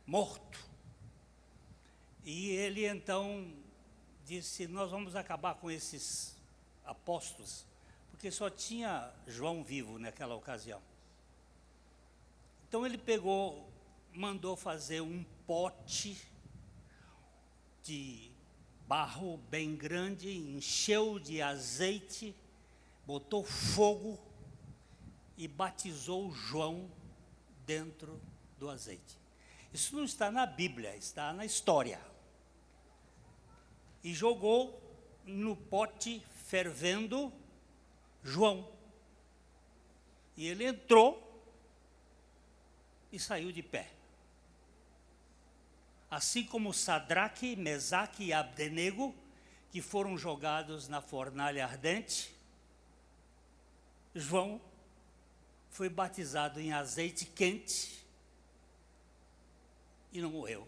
morto. E ele então disse, nós vamos acabar com esses apóstolos, porque só tinha João vivo naquela ocasião. Então ele mandou fazer um pote de barro bem grande, encheu de azeite, botou fogo e batizou João dentro do azeite. Isso não está na Bíblia, está na história. E jogou no pote fervendo João. E ele entrou e saiu de pé. Assim como Sadraque, Mesaque e Abdenego, que foram jogados na fornalha ardente, João foi batizado em azeite quente e não morreu.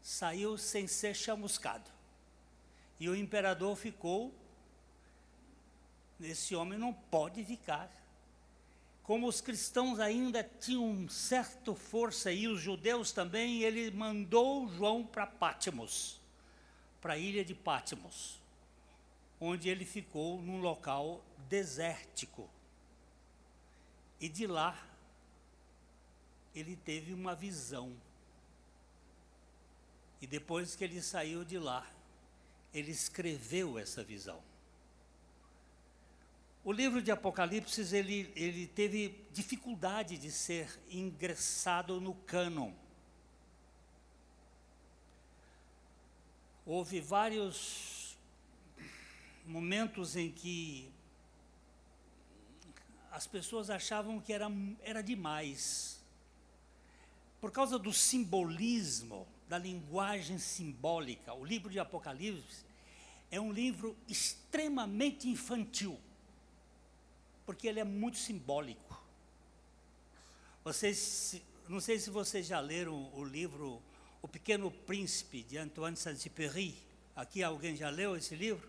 Saiu sem ser chamuscado. E o imperador ficou, esse homem não pode ficar. Como os cristãos ainda tinham certa força e os judeus também, ele mandou João para Pátimos, para a ilha de Pátimos, onde ele ficou num local desértico. E de lá, ele teve uma visão. E depois que ele saiu de lá, ele escreveu essa visão. O livro de Apocalipse, ele teve dificuldade de ser ingressado no cânon. Houve vários momentos em que as pessoas achavam que era demais. Por causa do simbolismo, da linguagem simbólica, o livro de Apocalipse é um livro extremamente infantil, porque ele é muito simbólico. Não sei se vocês já leram o livro O Pequeno Príncipe, de Antoine Saint-Exupéry. Aqui alguém já leu esse livro?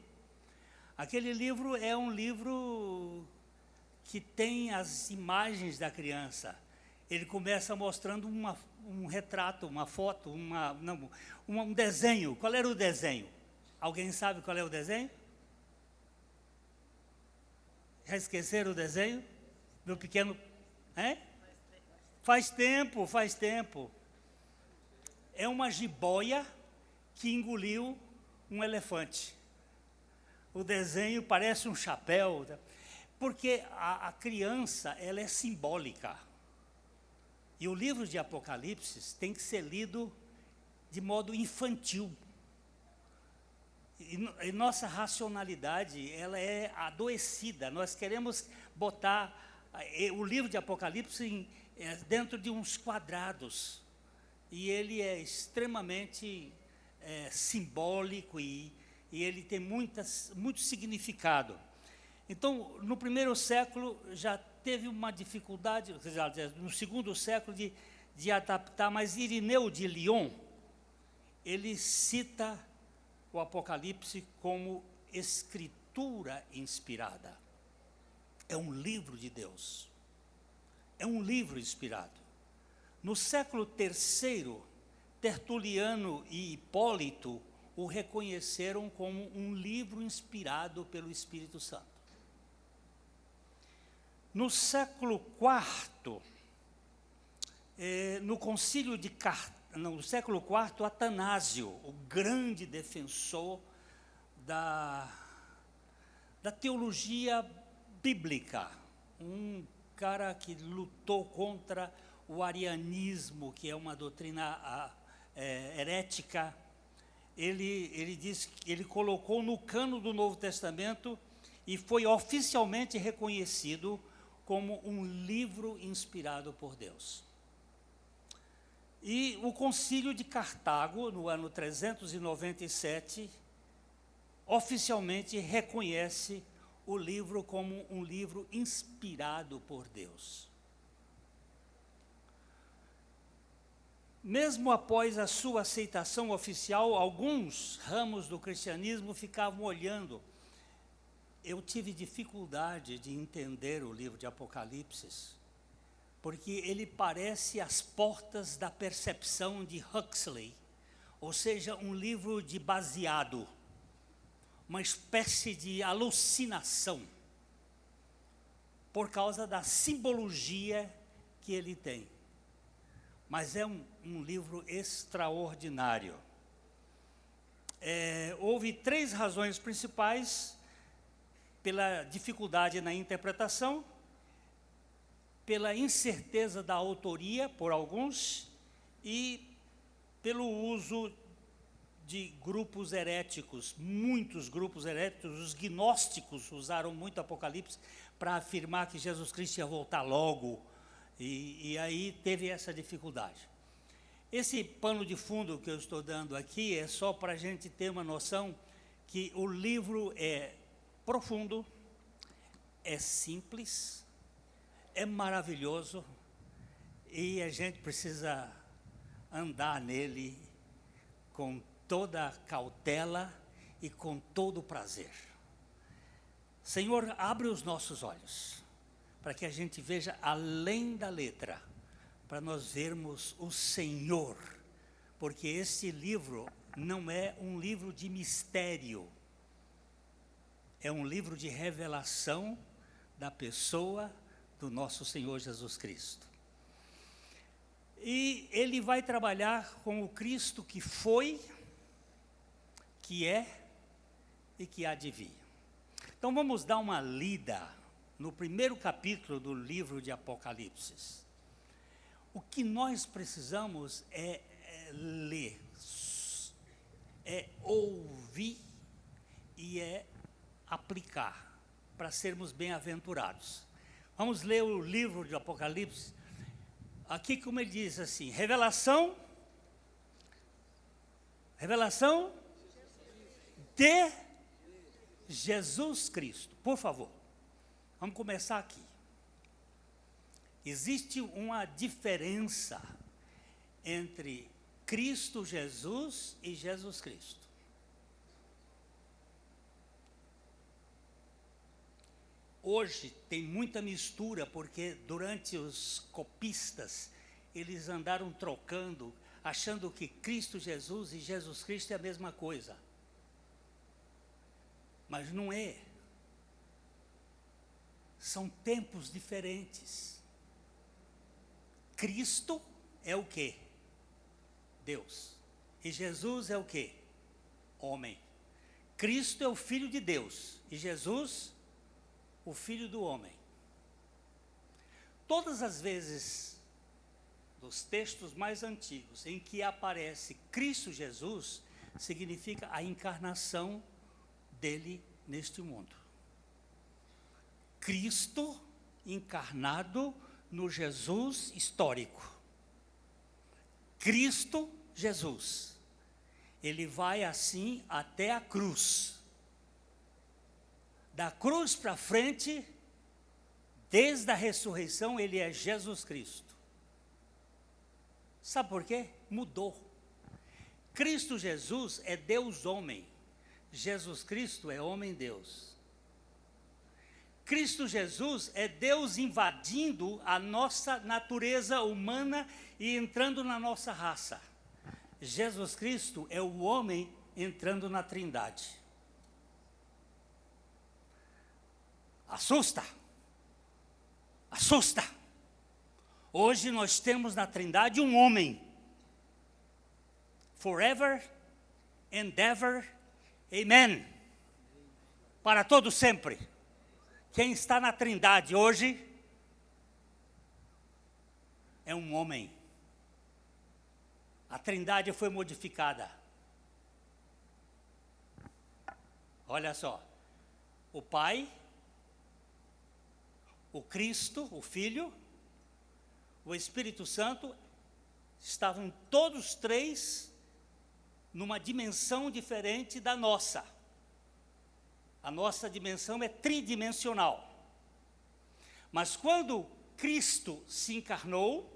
Aquele livro é um livro que tem as imagens da criança. Ele começa mostrando um retrato, uma foto, um desenho. Qual era o desenho? Alguém sabe qual é o desenho? Já esqueceram o desenho? Do pequeno... Faz tempo. É uma jiboia que engoliu um elefante. O desenho parece um chapéu, porque a criança, ela é simbólica. E o livro de Apocalipse tem que ser lido de modo infantil. E nossa racionalidade, ela é adoecida. Nós queremos botar o livro de Apocalipse dentro de uns quadrados. E ele é extremamente simbólico e ele tem muito significado. Então, no primeiro século já teve uma dificuldade, no segundo século de adaptar, mas Irineu de Lyon, ele cita o Apocalipse como escritura inspirada. É um livro de Deus. É um livro inspirado. No século III, Tertuliano e Hipólito o reconheceram como um livro inspirado pelo Espírito Santo. No século IV, no concílio de no século IV, Atanásio, o grande defensor da teologia bíblica, um cara que lutou contra o arianismo, que é uma doutrina herética. Ele colocou no cano do Novo Testamento e foi oficialmente reconhecido como um livro inspirado por Deus. E o concílio de Cartago, no ano 397, oficialmente reconhece o livro como um livro inspirado por Deus. Mesmo após a sua aceitação oficial, alguns ramos do cristianismo ficavam olhando. Eu tive dificuldade de entender o livro de Apocalipse, porque ele parece As Portas da Percepção de Huxley, ou seja, um livro de baseado, uma espécie de alucinação, por causa da simbologia que ele tem. Mas é um livro extraordinário. Houve 3 razões principais: pela dificuldade na interpretação, pela incerteza da autoria por alguns e pelo uso de grupos heréticos. Muitos grupos heréticos, os gnósticos usaram muito Apocalipse para afirmar que Jesus Cristo ia voltar logo, e aí teve essa dificuldade. Esse pano de fundo que eu estou dando aqui é só para a gente ter uma noção que o livro é profundo, é simples, é maravilhoso, e a gente precisa andar nele com toda a cautela e com todo o prazer. Senhor, abre os nossos olhos, para que a gente veja além da letra, para nós vermos o Senhor, porque este livro não é um livro de mistério, é um livro de revelação da pessoa do nosso Senhor Jesus Cristo. E ele vai trabalhar com o Cristo que foi, que é e que há de vir. Então vamos dar uma lida no primeiro capítulo do livro de Apocalipse. O que nós precisamos é ler, é ouvir e é aplicar, para sermos bem-aventurados. Vamos ler o livro de Apocalipse. Aqui, como ele diz assim, revelação de Jesus Cristo. Por favor, vamos começar aqui. Existe uma diferença entre Cristo Jesus e Jesus Cristo. Hoje tem muita mistura, porque durante os copistas, eles andaram trocando, achando que Cristo Jesus e Jesus Cristo é a mesma coisa. Mas não é. São tempos diferentes. Cristo é o quê? Deus. E Jesus é o quê? Homem. Cristo é o Filho de Deus. E Jesus, o Filho do homem. Todas as vezes dos textos mais antigos em que aparece Cristo Jesus, significa a encarnação dele neste mundo. Cristo encarnado no Jesus histórico. Cristo Jesus. Ele vai assim até a cruz. Da cruz para frente, desde a ressurreição, ele é Jesus Cristo. Sabe por quê? Mudou. Cristo Jesus é Deus homem. Jesus Cristo é homem-Deus. Cristo Jesus é Deus invadindo a nossa natureza humana e entrando na nossa raça. Jesus Cristo é o homem entrando na Trindade. Assusta. Assusta. Hoje nós temos na Trindade um homem. Forever and ever. Amen. Para todo sempre. Quem está na Trindade hoje é um homem. A Trindade foi modificada. Olha só. O Pai, o Cristo, o Filho, o Espírito Santo, estavam todos três numa dimensão diferente da nossa. A nossa dimensão é tridimensional. Mas quando Cristo se encarnou,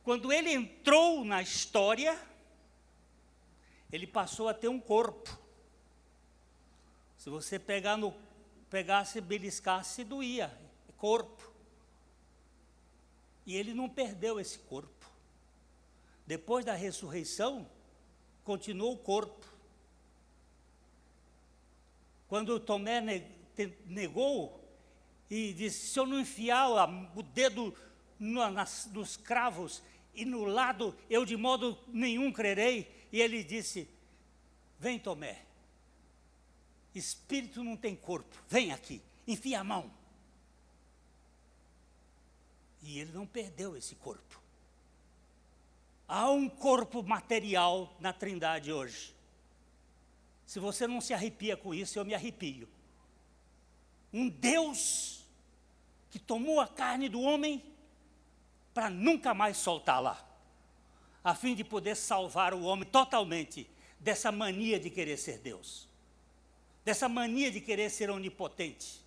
quando ele entrou na história, ele passou a ter um corpo. Se você pegasse, beliscasse, doía. Corpo. E ele não perdeu esse corpo. Depois da ressurreição, continuou o corpo. Quando Tomé negou e disse, se eu não enfiar o dedo nos cravos e no lado, eu de modo nenhum crerei. E ele disse, vem Tomé, espírito não tem corpo, vem aqui, enfia a mão. E ele não perdeu esse corpo. Há um corpo material na Trindade hoje. Se você não se arrepia com isso, eu me arrepio. Um Deus que tomou a carne do homem para nunca mais soltá-la, a fim de poder salvar o homem totalmente dessa mania de querer ser Deus, dessa mania de querer ser onipotente,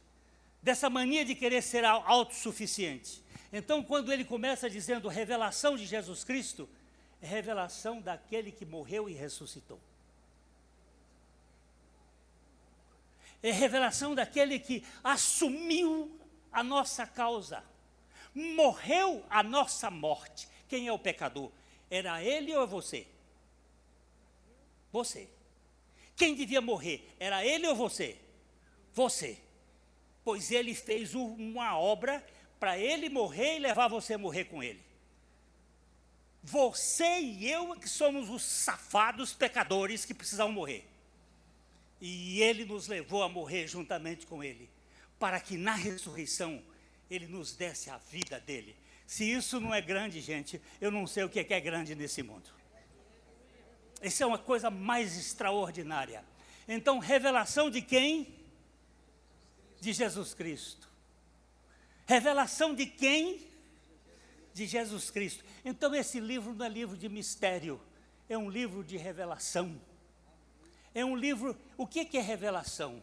dessa mania de querer ser autossuficiente. Então, quando ele começa dizendo revelação de Jesus Cristo, é revelação daquele que morreu e ressuscitou. É revelação daquele que assumiu a nossa causa, morreu a nossa morte. Quem é o pecador? Era ele ou você? Você. Quem devia morrer? Era ele ou você? Você. Pois ele fez uma obra para ele morrer e levar você a morrer com ele. Você e eu que somos os safados pecadores que precisam morrer. E ele nos levou a morrer juntamente com ele, para que na ressurreição ele nos desse a vida dele. Se isso não é grande, gente, eu não sei o que é grande nesse mundo. Isso é uma coisa mais extraordinária. Então, revelação de quem? De Jesus Cristo. Revelação de quem? De Jesus Cristo. Então, esse livro não é livro de mistério, é um livro de revelação. É um livro, o que é revelação?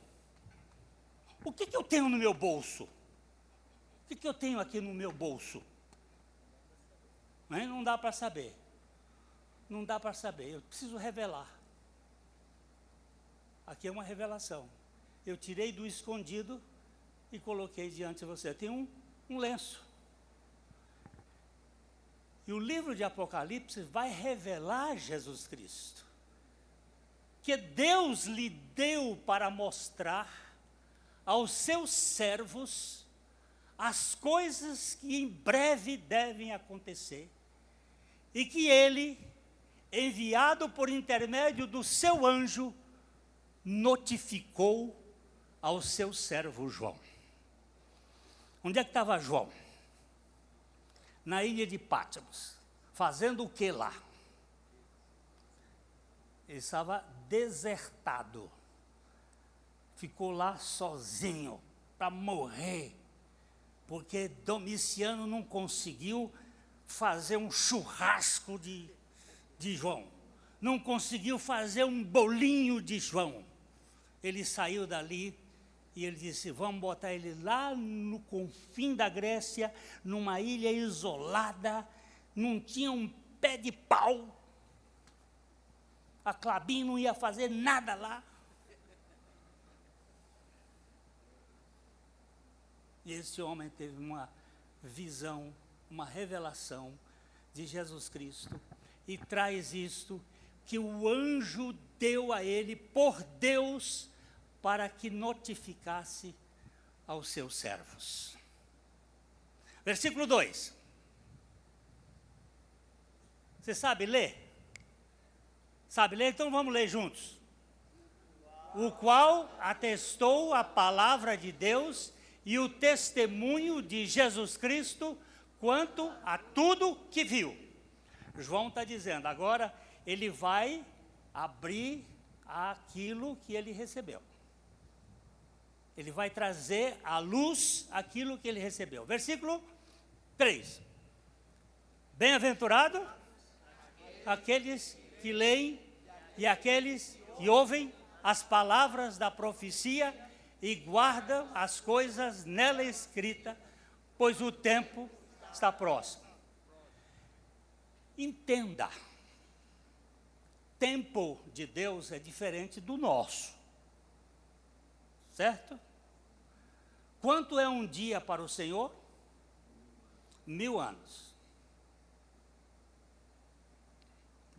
O que eu tenho no meu bolso? O que eu tenho aqui no meu bolso? Não dá para saber. Não dá para saber, eu preciso revelar. Aqui é uma revelação. Eu tirei do escondido e coloquei diante de você. Tem um lenço. E o livro de Apocalipse vai revelar Jesus Cristo, que Deus lhe deu para mostrar aos seus servos as coisas que em breve devem acontecer, e que ele, enviado por intermédio do seu anjo, notificou ao seu servo João. Onde é que estava João? Na ilha de Pátimos. Fazendo o que lá? Ele estava desertado. Ficou lá sozinho, para morrer. Porque Domiciano não conseguiu fazer um churrasco de João. Não conseguiu fazer um bolinho de João. Ele saiu dali e ele disse, vamos botar ele lá no confim da Grécia, numa ilha isolada, não tinha um pé de pau. A Clabin não ia fazer nada lá. E esse homem teve uma visão, uma revelação de Jesus Cristo, e traz isto que o anjo deu a ele por Deus para que notificasse aos seus servos. Versículo 2. Você sabe ler? Sabe ler? Então vamos ler juntos. O qual atestou a palavra de Deus e o testemunho de Jesus Cristo quanto a tudo que viu. João está dizendo, agora ele vai abrir aquilo que ele recebeu. Ele vai trazer à luz aquilo que ele recebeu. Versículo 3. Bem-aventurado aqueles que leem e aqueles que ouvem as palavras da profecia e guardam as coisas nela escritas, pois o tempo está próximo. Entenda, tempo de Deus é diferente do nosso, certo? Quanto é um dia para o Senhor? 1000 anos.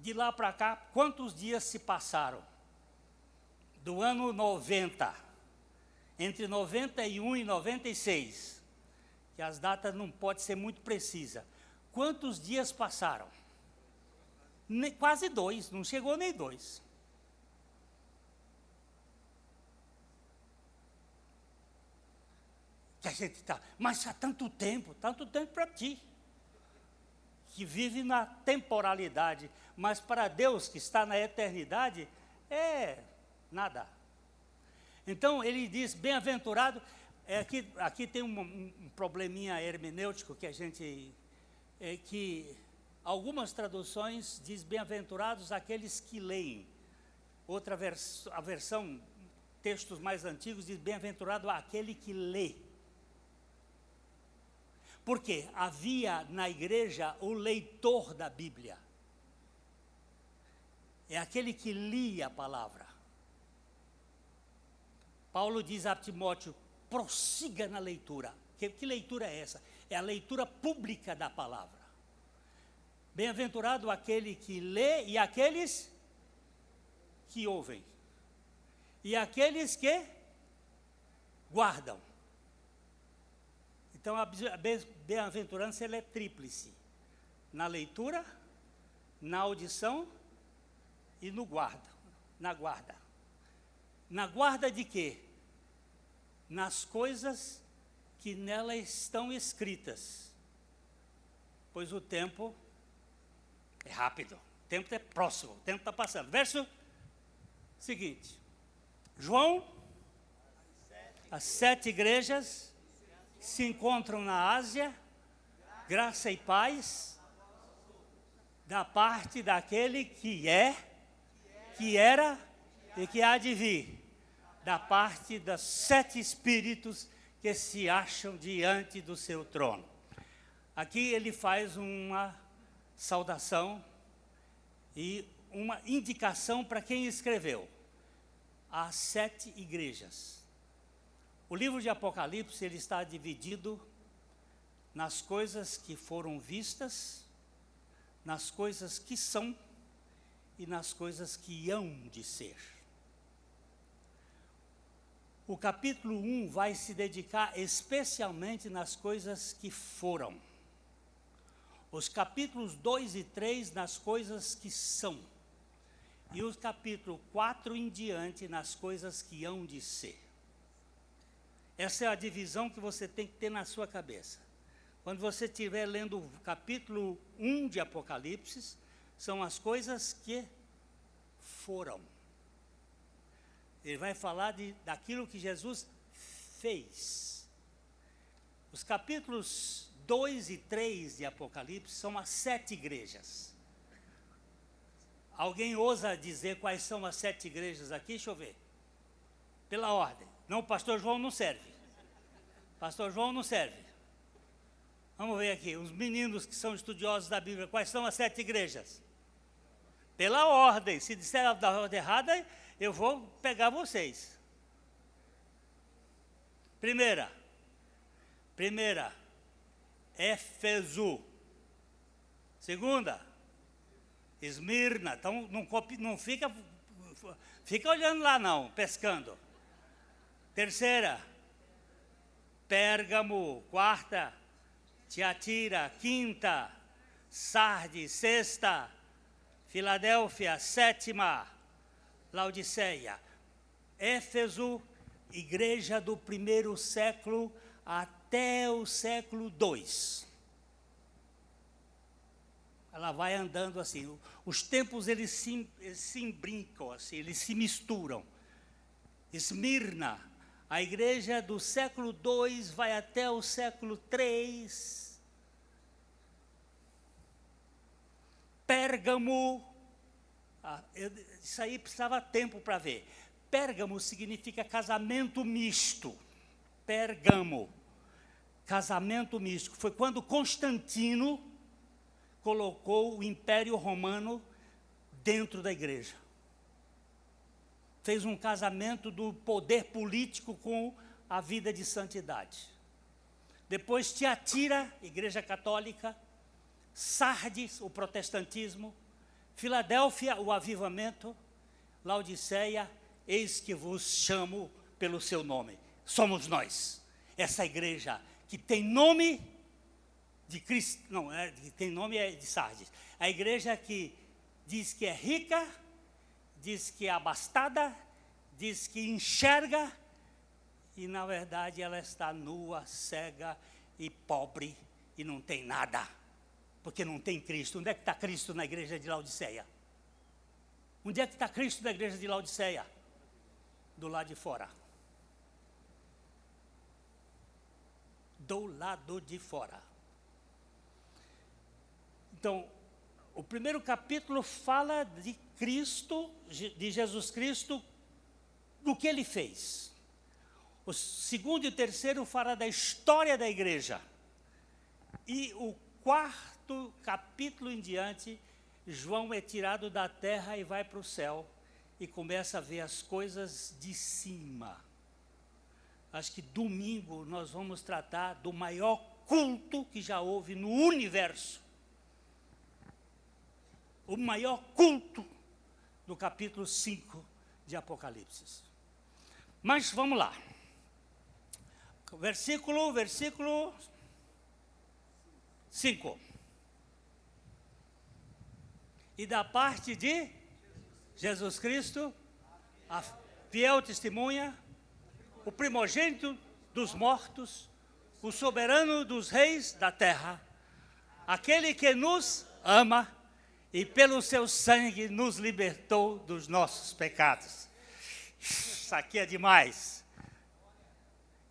de lá para cá, quantos dias se passaram? Do ano 90, entre 91 e 96, que as datas não podem ser muito precisas. Quantos dias passaram? Quase 2, não chegou nem 2. Que a gente está, mas há tanto tempo para ti, que vive na temporalidade, mas para Deus que está na eternidade, é nada. Então ele diz, bem-aventurado, aqui tem um probleminha hermenêutico que a gente, que algumas traduções diz bem-aventurados aqueles que leem. Outra a versão, textos mais antigos, diz bem-aventurado aquele que lê. Porque havia na igreja o leitor da Bíblia. É aquele que lia a palavra. Paulo diz a Timóteo, prossiga na leitura. Que leitura é essa? É a leitura pública da palavra. Bem-aventurado aquele que lê e aqueles que ouvem. E aqueles que guardam. Então, a bem-aventurança ela é tríplice. Na leitura, na audição e no guarda. Na guarda. Na guarda de quê? Nas coisas que nela estão escritas. Pois o tempo é rápido. O tempo é próximo. O tempo está passando. Verso seguinte. João, as 7 igrejas se encontram na Ásia, graça e paz, da parte daquele que é, que era e que há de vir, da parte dos 7 espíritos que se acham diante do seu trono. Aqui ele faz uma saudação e uma indicação para quem escreveu. As 7 igrejas. O livro de Apocalipse, ele está dividido nas coisas que foram vistas, nas coisas que são e nas coisas que hão de ser. O capítulo 1 vai se dedicar especialmente nas coisas que foram. Os capítulos 2 e 3 nas coisas que são. E o capítulo 4 em diante nas coisas que hão de ser. Essa é a divisão que você tem que ter na sua cabeça. Quando você estiver lendo o capítulo 1 de Apocalipse, são as coisas que foram. Ele vai falar daquilo que Jesus fez. Os capítulos 2 e 3 de Apocalipse são as 7 igrejas. Alguém ousa dizer quais são as 7 igrejas aqui? Deixa eu ver. Pela ordem. Não, o pastor João não serve. Pastor João não serve. Vamos ver aqui, os meninos que são estudiosos da Bíblia, quais são as 7 igrejas? Pela ordem. Se disser da ordem errada, eu vou pegar vocês. Primeira, Éfeso. Segunda, Esmirna. Então, não fica olhando lá não, pescando. Terceira, Pérgamo. Quarta, Tiatira. Quinta, Sardes. Sexta, Filadélfia. Sétima, Laodiceia. Éfeso, igreja do 1º século até o século II. Ela vai andando assim. Os tempos eles se imbrincam, assim, eles se misturam. Esmirna, a igreja do século II vai até o século III. Pérgamo, isso aí precisava tempo para ver. Pérgamo significa casamento misto. Pérgamo, casamento misto. Foi quando Constantino colocou o Império Romano dentro da igreja. Fez um casamento do poder político com a vida de santidade. Depois Tiatira, igreja católica. Sardes, o protestantismo. Filadélfia, o avivamento. Laodiceia, eis que vos chamo pelo seu nome. Somos nós, essa igreja que tem nome de Cristo, não, que tem nome de Sardes. A igreja que diz que é rica, diz que é abastada, diz que enxerga, e na verdade ela está nua, cega e pobre, e não tem nada, porque não tem Cristo. Onde é que está Cristo na igreja de Laodiceia? Onde é que está Cristo na igreja de Laodiceia? Do lado de fora. Do lado de fora. Então, o primeiro capítulo fala de Cristo, de Jesus Cristo, do que ele fez. O segundo e o terceiro fala da história da igreja. E o quarto capítulo em diante, João é tirado da terra e vai para o céu e começa a ver as coisas de cima. Acho que domingo nós vamos tratar do maior culto que já houve no universo. O maior culto do capítulo 5 de Apocalipse. Mas vamos lá. Versículo 5. E da parte de Jesus Cristo, a fiel testemunha, o primogênito dos mortos, o soberano dos reis da terra, aquele que nos ama e pelo seu sangue nos libertou dos nossos pecados. Isso aqui é demais.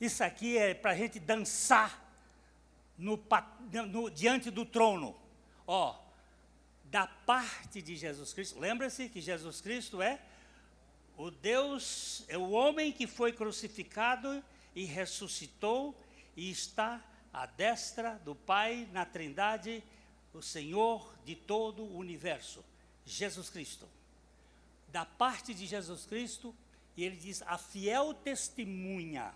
Isso aqui é para a gente dançar diante do trono. Da parte de Jesus Cristo. Lembra-se que Jesus Cristo é o Deus, é o homem que foi crucificado e ressuscitou e está à destra do Pai na Trindade, o Senhor de todo o universo, Jesus Cristo. Da parte de Jesus Cristo, e ele diz, a fiel testemunha,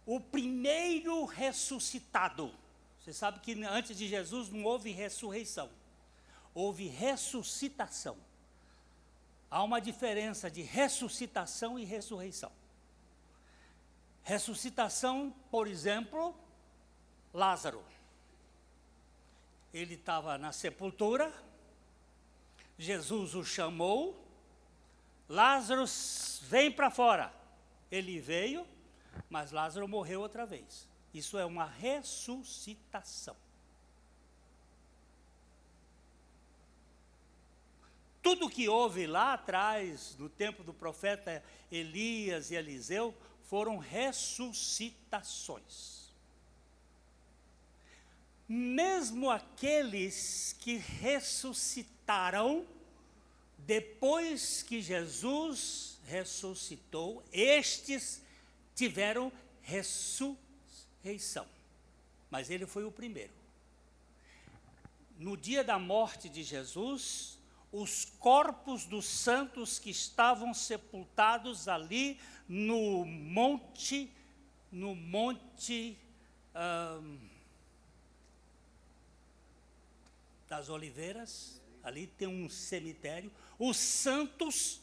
o primeiro ressuscitado. Você sabe que antes de Jesus não houve ressurreição, houve ressuscitação. Há uma diferença de ressuscitação e ressurreição. Ressuscitação, por exemplo, Lázaro. Ele estava na sepultura, Jesus o chamou, Lázaro vem para fora. Ele veio, mas Lázaro morreu outra vez. Isso é uma ressuscitação. Tudo que houve lá atrás, no tempo do profeta Elias e Eliseu, foram ressuscitações. Mesmo aqueles que ressuscitaram, depois que Jesus ressuscitou, estes tiveram ressurreição. Mas ele foi o primeiro. No dia da morte de Jesus, os corpos dos santos que estavam sepultados ali no monte das Oliveiras, ali tem um cemitério, os santos,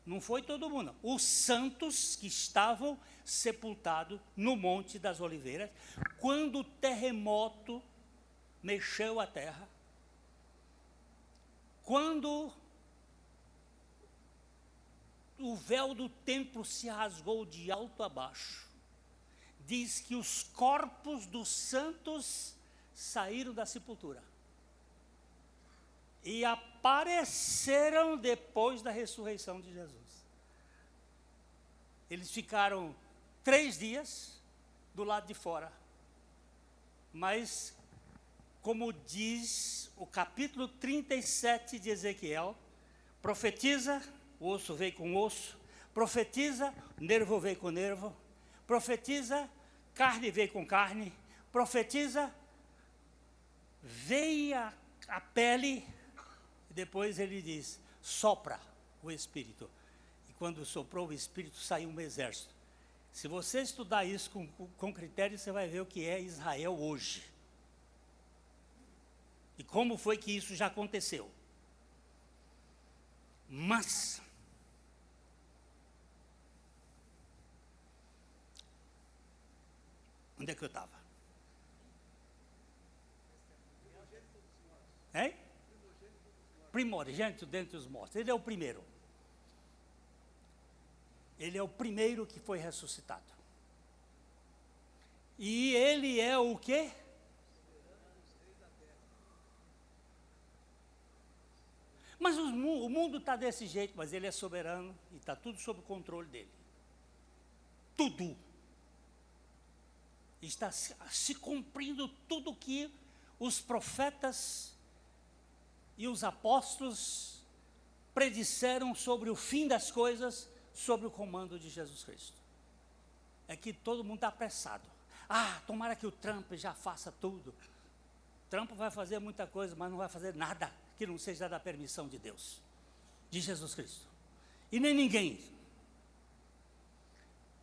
não foi todo mundo, não, os santos que estavam sepultados no Monte das Oliveiras, quando o terremoto mexeu a terra, quando o véu do templo se rasgou de alto a baixo, diz que os corpos dos santos saíram da sepultura e apareceram depois da ressurreição de Jesus. Eles ficaram 3 dias do lado de fora, mas, como diz o capítulo 37 de Ezequiel, profetiza, o osso veio com osso, profetiza, nervo veio com nervo, profetiza, carne veio com carne, profetiza, veio a pele, e depois ele diz, sopra o Espírito. E quando soprou o Espírito, saiu um exército. Se você estudar isso com critério, você vai ver o que é Israel hoje. E como foi que isso já aconteceu? Mas, onde é que eu estava? Hein? Primogênito dentre os mortos. Ele é o primeiro. Ele é o primeiro que foi ressuscitado. E ele é o quê? Mas o mundo está desse jeito, mas ele é soberano e está tudo sob o controle dele. Tudo. Está se cumprindo tudo que os profetas e os apóstolos predisseram sobre o fim das coisas, sobre o comando de Jesus Cristo. É que todo mundo está apressado. Tomara que o Trump já faça tudo. Trump vai fazer muita coisa, mas não vai fazer nada que não seja da permissão de Deus, de Jesus Cristo. E nem ninguém.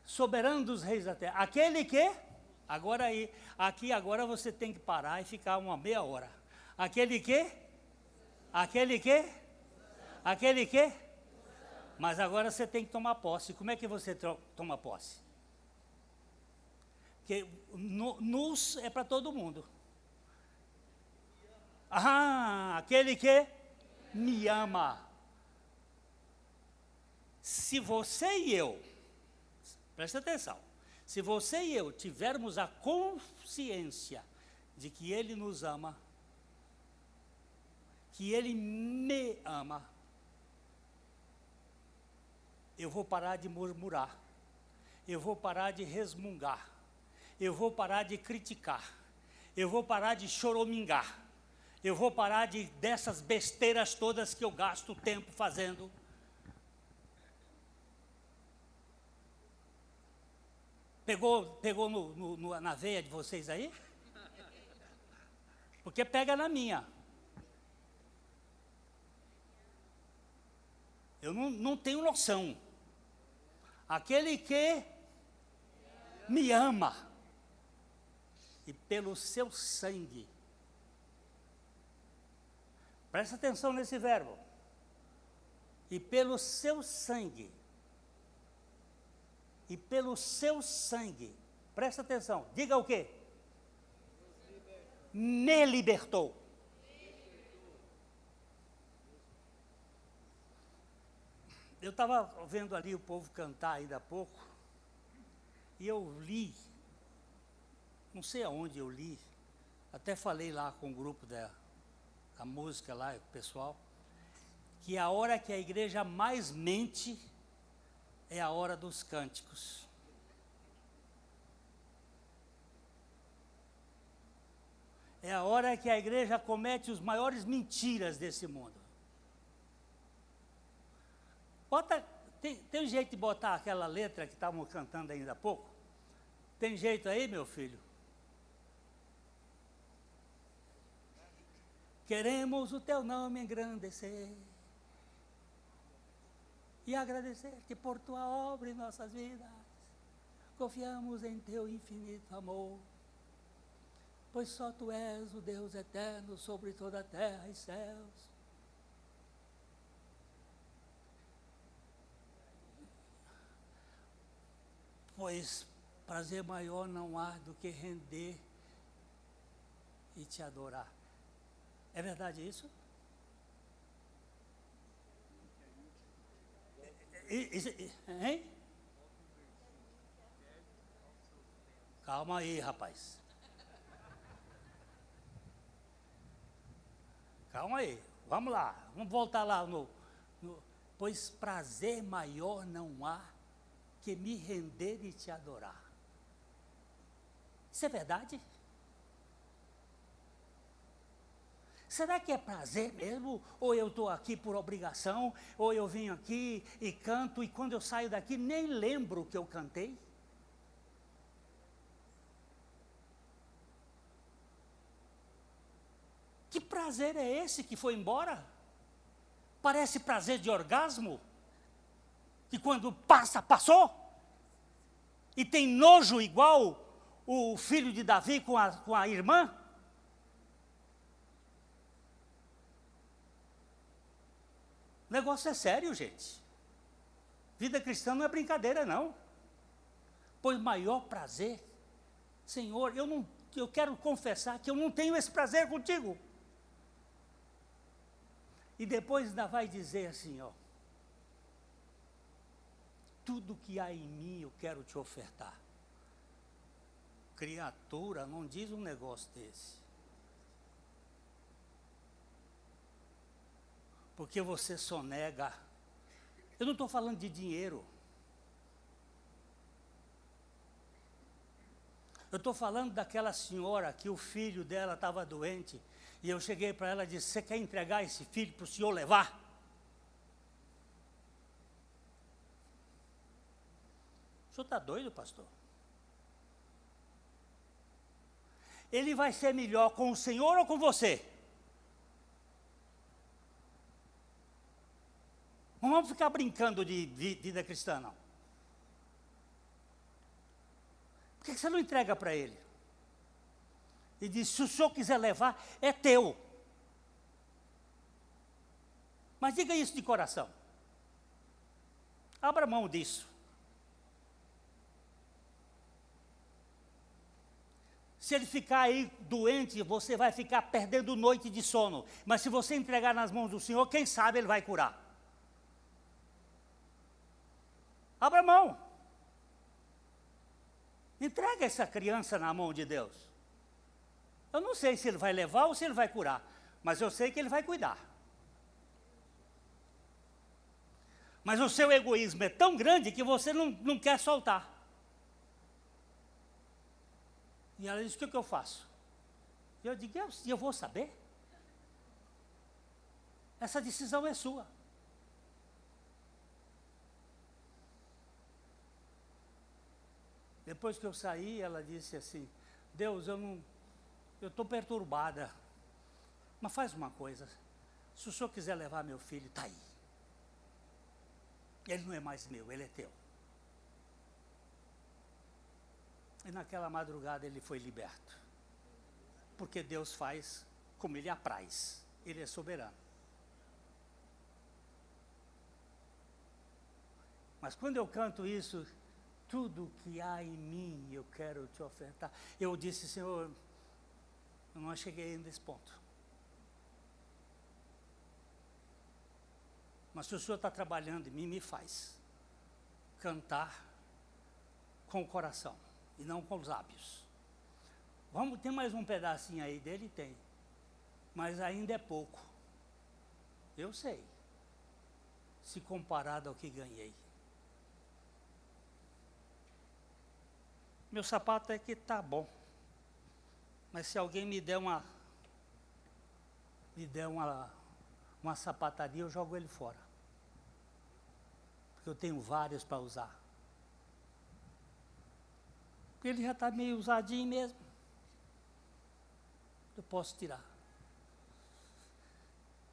Soberano dos reis da terra. Aquele que, agora você tem que parar e ficar uma meia hora. Aquele que, mas agora você tem que tomar posse. Como é que você toma posse? Porque nus é para todo mundo. Aquele que me ama. Se você e eu, presta atenção, se você e eu tivermos a consciência de que Ele nos ama, que Ele me ama, eu vou parar de murmurar, eu vou parar de resmungar, eu vou parar de criticar, eu vou parar de choromingar, eu vou parar dessas besteiras todas que eu gasto tempo fazendo. Pegou na veia de vocês aí? Porque pega na minha. Eu não tenho noção. Aquele que me ama, e pelo seu sangue. Presta atenção nesse verbo. E pelo seu sangue. E pelo seu sangue. Presta atenção. Diga o quê? Me libertou. Eu estava vendo ali o povo cantar ainda há pouco. E eu li. Não sei aonde eu li. Até falei lá com o grupo da música lá, o pessoal, que a hora que a igreja mais mente é a hora dos cânticos. É a hora que a igreja comete os maiores mentiras desse mundo. Tem jeito de botar aquela letra que estavam cantando ainda há pouco? Tem jeito aí, meu filho? Queremos o teu nome engrandecer e agradecer-te por tua obra em nossas vidas. Confiamos em teu infinito amor, pois só tu és o Deus eterno sobre toda a terra e céus. Pois prazer maior não há do que render e te adorar. É verdade isso? Hein? Calma aí, rapaz. Calma aí. Vamos lá. Vamos voltar lá pois prazer maior não há que me render e te adorar. Isso é verdade? Será que é prazer mesmo? Ou eu estou aqui por obrigação? Ou eu vim aqui e canto, e quando eu saio daqui nem lembro o que eu cantei? Que prazer é esse que foi embora? Parece prazer de orgasmo? Que quando passa, passou? E tem nojo igual o filho de Davi com a irmã? negócio é sério, gente. Vida cristã não é brincadeira, não. Pois maior prazer, Senhor, eu quero confessar que eu não tenho esse prazer contigo. E depois ainda vai dizer assim, ó, tudo que há em mim eu quero te ofertar. Criatura, não diz um negócio desse. Porque você sonega. Eu não estou falando de dinheiro. Eu estou falando daquela senhora que o filho dela estava doente. E eu cheguei para ela e disse, você quer entregar esse filho para o senhor levar? O senhor está doido, pastor? Ele vai ser melhor com o senhor ou com você? Não vamos ficar brincando de vida cristã, não. Por que você não entrega para ele? E diz, se o senhor quiser levar, é teu. Mas diga isso de coração. Abra mão disso. Se ele ficar aí doente, você vai ficar perdendo noite de sono. Mas se você entregar nas mãos do Senhor, quem sabe ele vai curar. Abra mão. Entrega essa criança na mão de Deus. Eu não sei se ele vai levar ou se ele vai curar, mas eu sei que ele vai cuidar. Mas o seu egoísmo é tão grande que você não quer soltar. E ela disse, o que eu faço? Eu digo, eu vou saber. Essa decisão é sua. Depois que eu saí, ela disse assim, Deus, eu estou perturbada, mas faz uma coisa, se o senhor quiser levar meu filho, está aí. Ele não é mais meu, ele é teu. E naquela madrugada ele foi liberto. Porque Deus faz como Ele apraz. Ele é soberano. Mas quando eu canto isso, tudo que há em mim eu quero te ofertar. Eu disse, Senhor, eu não cheguei ainda nesse ponto. Mas se o Senhor está trabalhando em mim, me faz cantar com o coração. E não com os lábios. Tem mais um pedacinho aí dele? Tem. Mas ainda é pouco. Eu sei. Se comparado ao que ganhei. Meu sapato é que tá bom. Mas se alguém me der uma sapataria, eu jogo ele fora. Porque eu tenho vários para usar. Ele já está meio usadinho mesmo. Eu posso tirar.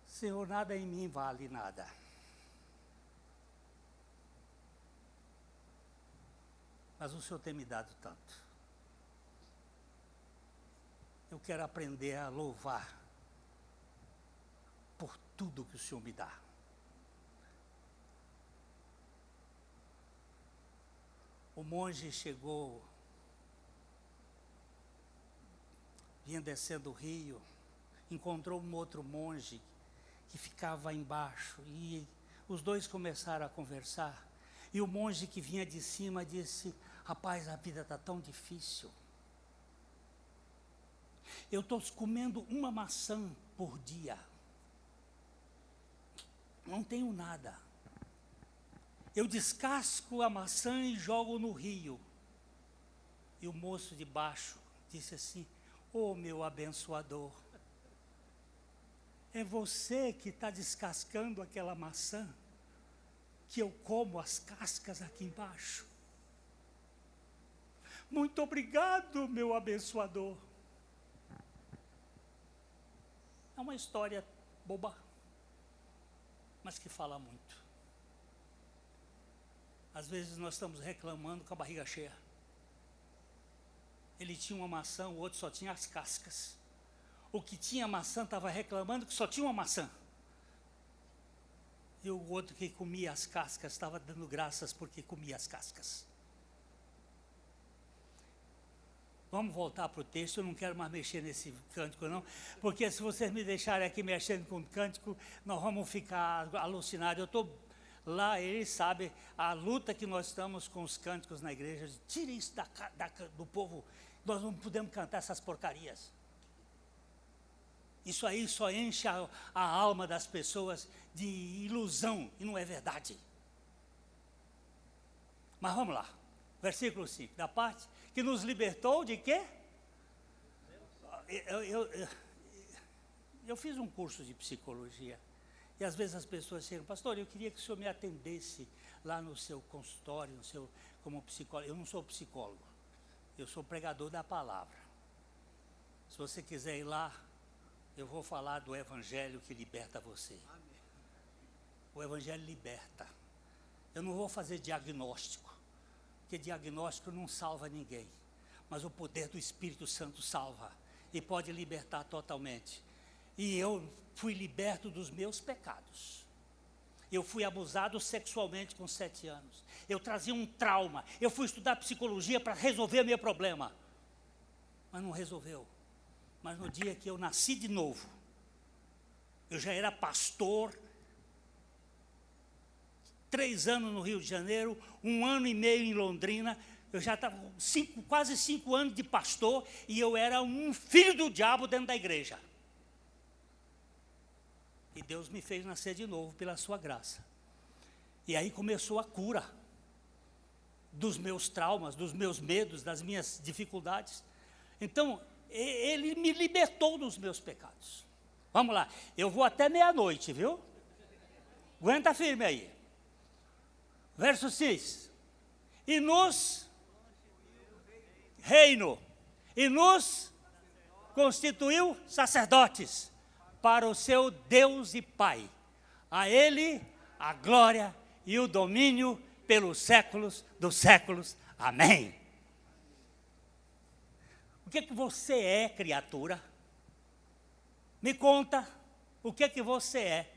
Senhor, nada em mim vale nada. Mas o Senhor tem me dado tanto. Eu quero aprender a louvar por tudo que o Senhor me dá. O monge chegou, vinha descendo o rio, encontrou um outro monge que ficava embaixo e os dois começaram a conversar. E o monge que vinha de cima disse, rapaz, a vida está tão difícil. Eu estou comendo uma maçã por dia. Não tenho nada. Eu descasco a maçã e jogo no rio. E o moço de baixo disse assim, ô meu abençoador, é você que está descascando aquela maçã, que eu como as cascas aqui embaixo. Muito obrigado, meu abençoador. É uma história boba, mas que fala muito. Às vezes nós estamos reclamando com a barriga cheia. Ele tinha uma maçã, o outro só tinha as cascas. O que tinha maçã estava reclamando que só tinha uma maçã. E o outro que comia as cascas estava dando graças porque comia as cascas. Vamos voltar para o texto, eu não quero mais mexer nesse cântico não, porque se vocês me deixarem aqui mexendo com o cântico, nós vamos ficar alucinados. Eu estou lá, eles sabem a luta que nós estamos com os cânticos na igreja. Tire isso do povo, nós não podemos cantar essas porcarias. Isso aí só enche a alma das pessoas de ilusão, e não é verdade. Mas vamos lá, versículo 5, da parte que nos libertou de quê? Eu fiz um curso de psicologia, e às vezes as pessoas chegam, pastor, eu queria que o senhor me atendesse lá no seu consultório, como psicólogo. Eu não sou psicólogo, eu sou pregador da palavra. Se você quiser ir lá, eu vou falar do evangelho que liberta você. O evangelho liberta. Eu não vou fazer diagnóstico, porque diagnóstico não salva ninguém, mas o poder do Espírito Santo salva e pode libertar totalmente. E eu fui liberto dos meus pecados. Eu fui abusado sexualmente com 7 anos. Eu trazia um trauma. Eu fui estudar psicologia para resolver meu problema, mas não resolveu. Mas no dia que eu nasci de novo, eu já era pastor, 3 anos no Rio de Janeiro, 1 ano e meio em Londrina. Eu já estava quase 5 anos de pastor, e eu era um filho do diabo dentro da igreja. E Deus me fez nascer de novo pela sua graça. E aí começou a cura dos meus traumas, dos meus medos, das minhas dificuldades. Então, Ele me libertou dos meus pecados. Vamos lá, eu vou até meia-noite, viu? Aguenta firme aí. Verso 6. E nos constituiu sacerdotes para o seu Deus e Pai. A Ele a glória e o domínio pelos séculos dos séculos. Amém. O que você é, criatura? Me conta o que você é.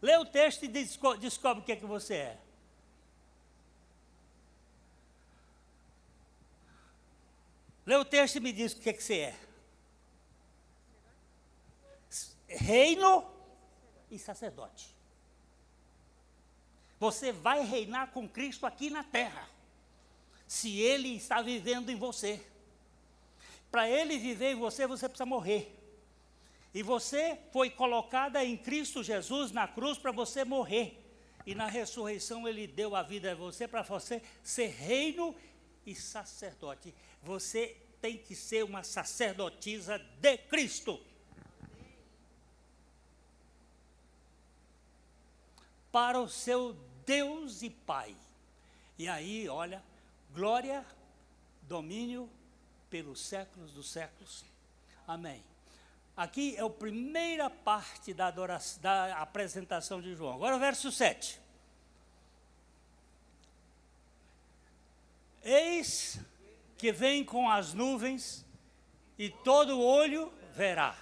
Lê o texto e descobre o que você é. Lê o texto e me diz o que você é. Reino e sacerdote. Você vai reinar com Cristo aqui na terra, se Ele está vivendo em você. Para Ele viver em você, você precisa morrer. E você foi colocada em Cristo Jesus na cruz para você morrer. E na ressurreição Ele deu a vida a você para você ser reino e sacerdote. Você tem que ser uma sacerdotisa de Cristo. Para o seu Deus e Pai. E aí, olha, glória, domínio pelos séculos dos séculos. Amém. Aqui é a primeira parte da adoração, da apresentação de João. Agora o verso 7. Eis que vem com as nuvens, e todo olho verá,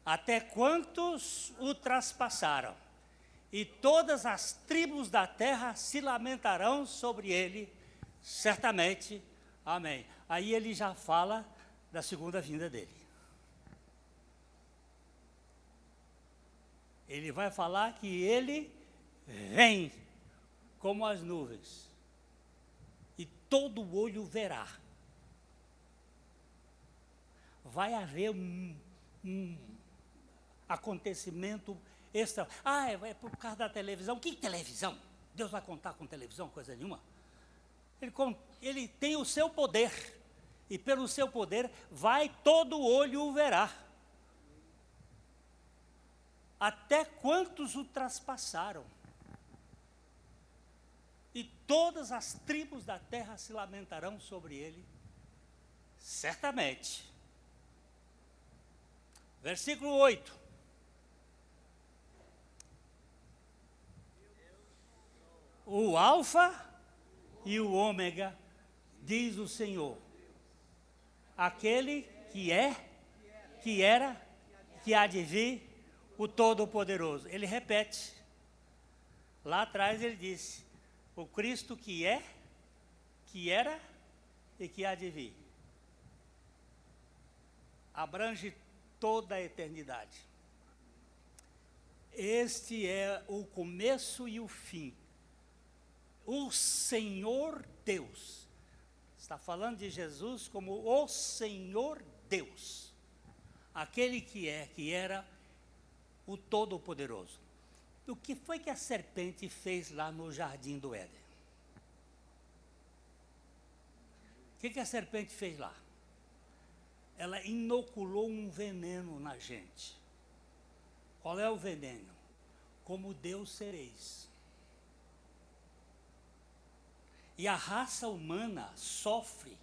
até quantos o traspassaram, e todas as tribos da terra se lamentarão sobre ele, certamente. Amém. Aí ele já fala da segunda vinda dele. Ele vai falar que ele vem como as nuvens, e todo olho verá. Vai haver um acontecimento extra. É por causa da televisão. Que televisão? Deus vai contar com televisão, coisa nenhuma. Ele tem o seu poder, e pelo seu poder vai todo olho o verá. Até quantos o traspassaram, e todas as tribos da terra se lamentarão sobre ele, certamente. Versículo 8. O Alfa e o Ômega, diz o Senhor, aquele que é, que era, que há de vir, o Todo-Poderoso. Ele repete. Lá atrás ele disse, o Cristo que é, que era e que há de vir. Abrange toda a eternidade. Este é o começo e o fim. O Senhor Deus. Está falando de Jesus como o Senhor Deus. Aquele que é, que era o Todo-Poderoso. O que foi que a serpente fez lá no jardim do Éden? O que a serpente fez lá? Ela inoculou um veneno na gente. Qual é o veneno? Como Deus sereis. E a raça humana sofre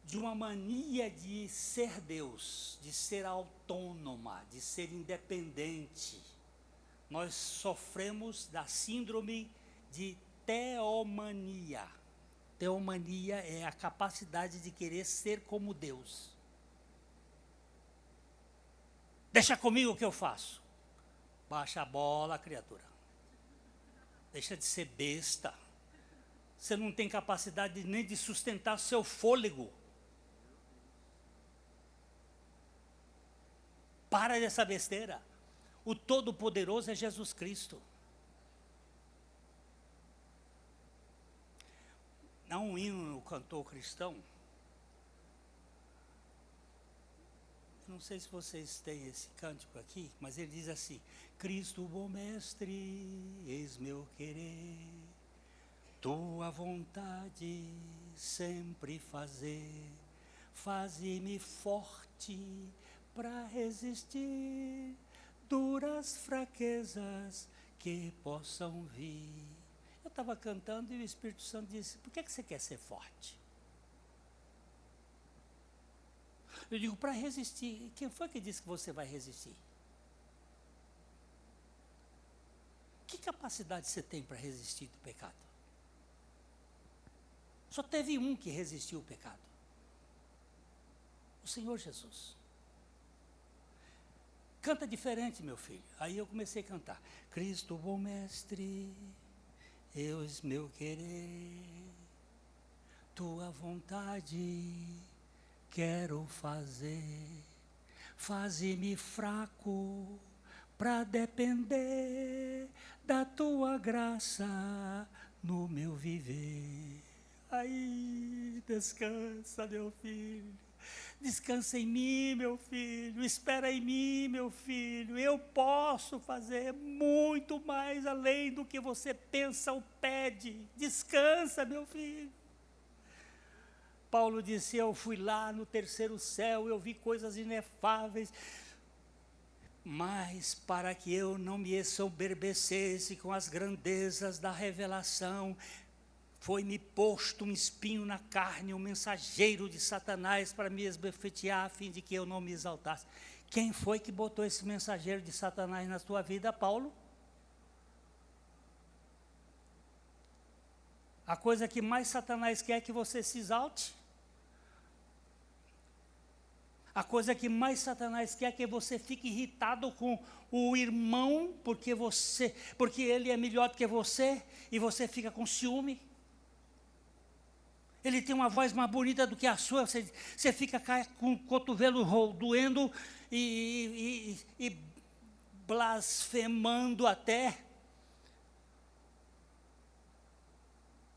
de uma mania de ser Deus, de ser autônoma, de ser independente. Nós sofremos da síndrome de teomania. Teomania é a capacidade de querer ser como Deus. Deixa comigo o que eu faço. Baixa a bola, criatura. Deixa de ser besta. Você não tem capacidade nem de sustentar seu fôlego. Para dessa besteira. O Todo-Poderoso é Jesus Cristo. Há um hino no cantor cristão. Não sei se vocês têm esse cântico aqui, mas ele diz assim: Cristo, bom mestre, eis meu querer, tua vontade sempre fazer, faze-me forte para resistir duras fraquezas que possam vir. Eu estava cantando e o Espírito Santo disse: por que você quer ser forte? Eu digo, para resistir. Quem foi que disse que você vai resistir? Que capacidade você tem para resistir do pecado? Só teve um que resistiu ao pecado. O Senhor Jesus. Canta diferente, meu filho. Aí eu comecei a cantar. Cristo, bom mestre, eis meu querer, tua vontade quero fazer, faze-me fraco para depender da tua graça no meu viver. Aí, descansa, meu filho. Descansa em mim, meu filho. Espera em mim, meu filho. Eu posso fazer muito mais além do que você pensa ou pede. Descansa, meu filho. Paulo disse, eu fui lá no terceiro céu, eu vi coisas inefáveis, mas para que eu não me ensoberbecesse com as grandezas da revelação, foi-me posto um espinho na carne, um mensageiro de Satanás para me esbofetear, a fim de que eu não me exaltasse. Quem foi que botou esse mensageiro de Satanás na tua vida, Paulo? A coisa que mais Satanás quer é que você se exalte. A coisa que mais Satanás quer é que você fique irritado com o irmão, porque ele é melhor do que você, e você fica com ciúme. Ele tem uma voz mais bonita do que a sua, você fica com o cotovelo doendo e blasfemando até.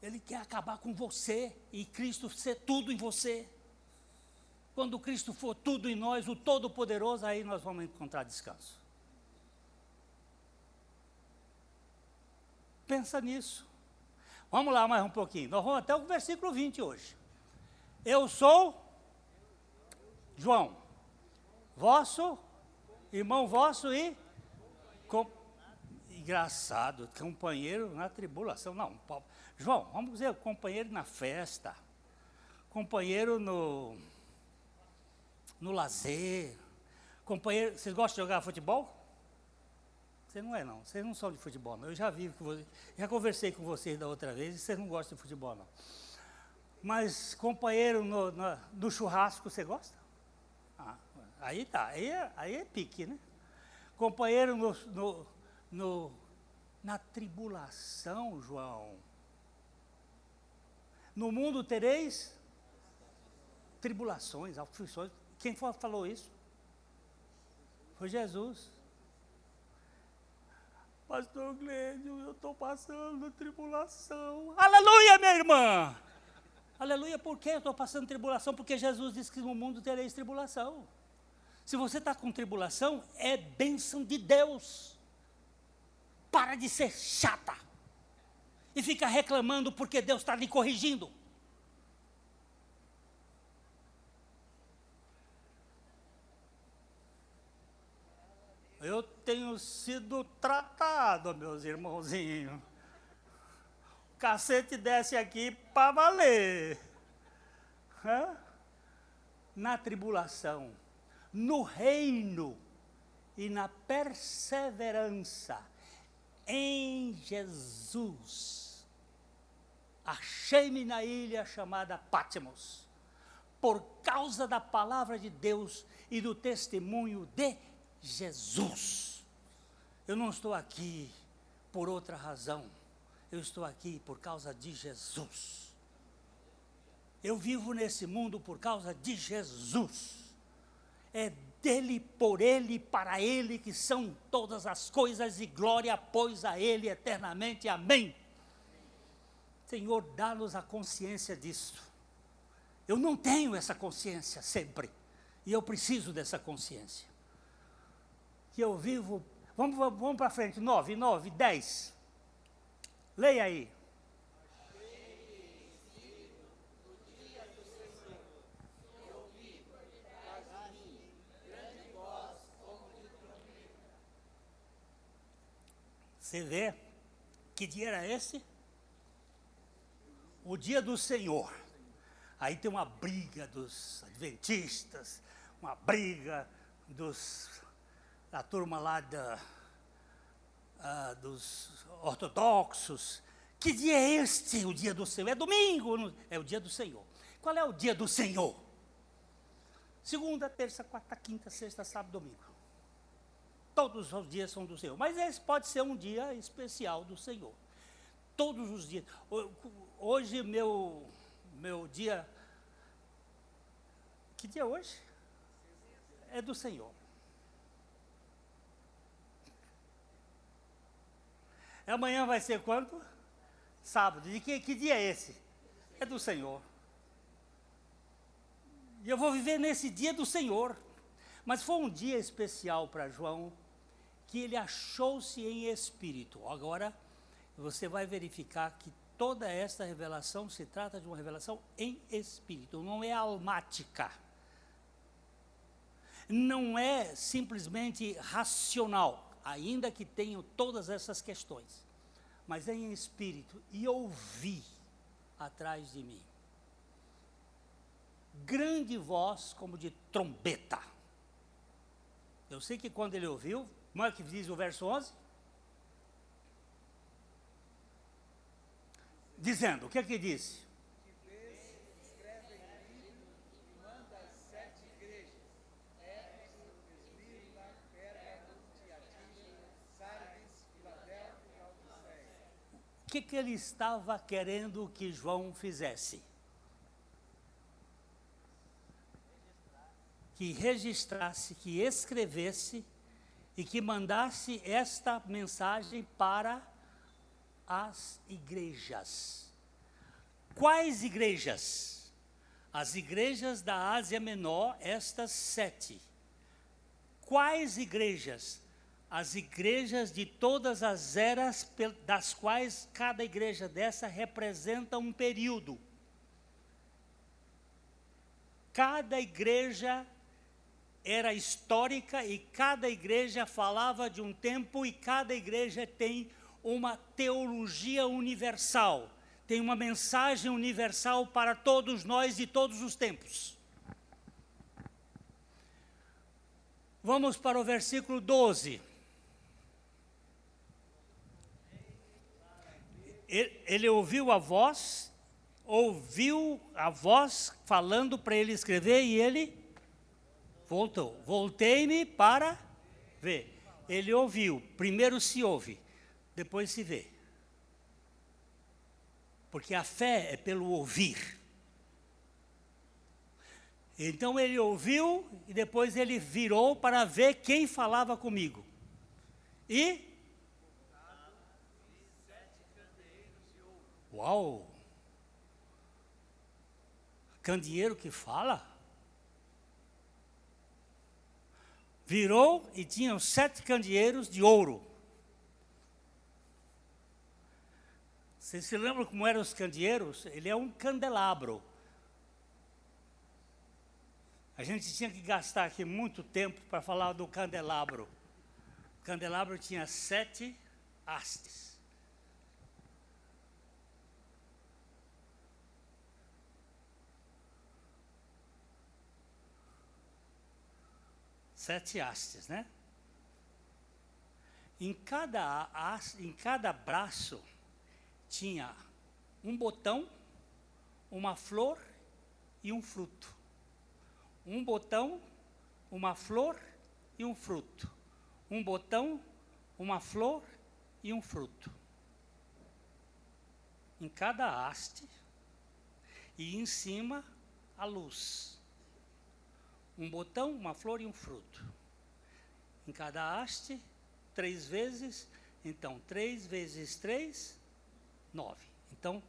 Ele quer acabar com você e Cristo ser tudo em você. Quando Cristo for tudo em nós, o Todo-Poderoso, aí nós vamos encontrar descanso. Pensa nisso. Vamos lá mais um pouquinho. Nós vamos até o versículo 20 hoje. Eu sou João, vosso, irmão vosso e... engraçado, companheiro na tribulação. Não, João, vamos dizer, companheiro na festa, companheiro no lazer, companheiro. Vocês gostam de jogar futebol? Você não é, não. Vocês não são de futebol, não. Eu já vi, já conversei com vocês da outra vez e vocês não gostam de futebol, não. Mas companheiro no churrasco, você gosta? Ah, aí tá, aí é pique, né? Companheiro na tribulação, João. No mundo tereis tribulações, aflições. Quem falou isso? Foi Jesus. Pastor Glênio, eu estou passando tribulação. Aleluia, minha irmã! Aleluia, por que eu estou passando tribulação? Porque Jesus disse que no mundo tereis tribulação. Se você está com tribulação, é bênção de Deus. Para de ser chata. E fica reclamando porque Deus está lhe corrigindo. Eu tenho sido tratado, meus irmãozinhos. O cacete desce aqui para valer. Na tribulação, no reino e na perseverança em Jesus. Achei-me na ilha chamada Patmos, por causa da palavra de Deus e do testemunho de Jesus. Eu não estou aqui por outra razão, eu estou aqui por causa de Jesus. Eu vivo nesse mundo por causa de Jesus. É dele, por ele, para ele que são todas as coisas e glória, pois a ele eternamente. Amém. Senhor, dá-nos a consciência disso. Eu não tenho essa consciência sempre, e eu preciso dessa consciência. Que eu vivo, vamos para frente, 9, 10. Leia aí. Você vê que dia era esse? O dia do Senhor. Aí tem uma briga dos adventistas, uma briga da turma lá dos ortodoxos. Que dia é este, o dia do Senhor? É domingo, é o dia do Senhor. Qual é o dia do Senhor? Segunda, terça, quarta, quinta, sexta, sábado, domingo. Todos os dias são do Senhor, mas esse pode ser um dia especial do Senhor. Todos os dias. Hoje, meu dia... Que dia é hoje? É do Senhor. Amanhã vai ser quanto? Sábado. De que dia é esse? É do Senhor. E eu vou viver nesse dia do Senhor. Mas foi um dia especial para João, que ele achou-se em espírito. Agora, você vai verificar que toda esta revelação se trata de uma revelação em espírito, não é almática. Não é simplesmente racional, ainda que tenha todas essas questões, mas é em espírito. E ouvi atrás de mim grande voz como de trombeta. Eu sei que quando ele ouviu, como é que diz o verso 11? Dizendo, o que é que disse? O que ele estava querendo que João fizesse? Que registrasse, que escrevesse e que mandasse esta mensagem para as igrejas. Quais igrejas? As igrejas da Ásia Menor, estas 7. Quais igrejas? As igrejas de todas as eras, das quais cada igreja dessa representa um período. Cada igreja era histórica e cada igreja falava de um tempo e cada igreja tem uma teologia universal, tem uma mensagem universal para todos nós de todos os tempos. Vamos para o versículo 12. Ele ouviu a voz falando para ele escrever e ele voltou. Voltei-me para ver. Ele ouviu. Primeiro se ouve, depois se vê. Porque a fé é pelo ouvir. Então ele ouviu e depois ele virou para ver quem falava comigo. E? Uau! Candeeiro que fala? Virou e tinham 7 candeeiros de ouro. Vocês se lembram como eram os candeeiros? Ele é um candelabro. A gente tinha que gastar aqui muito tempo para falar do candelabro. O candelabro tinha 7 hastes. Sete hastes, né? Em cada braço tinha um botão, uma flor e um fruto. Um botão, uma flor e um fruto. Um botão, uma flor e um fruto. Em cada haste e em cima a luz. Um botão, uma flor e um fruto. Em cada haste, 3 vezes. Então, 3 vezes 3, 9. Então,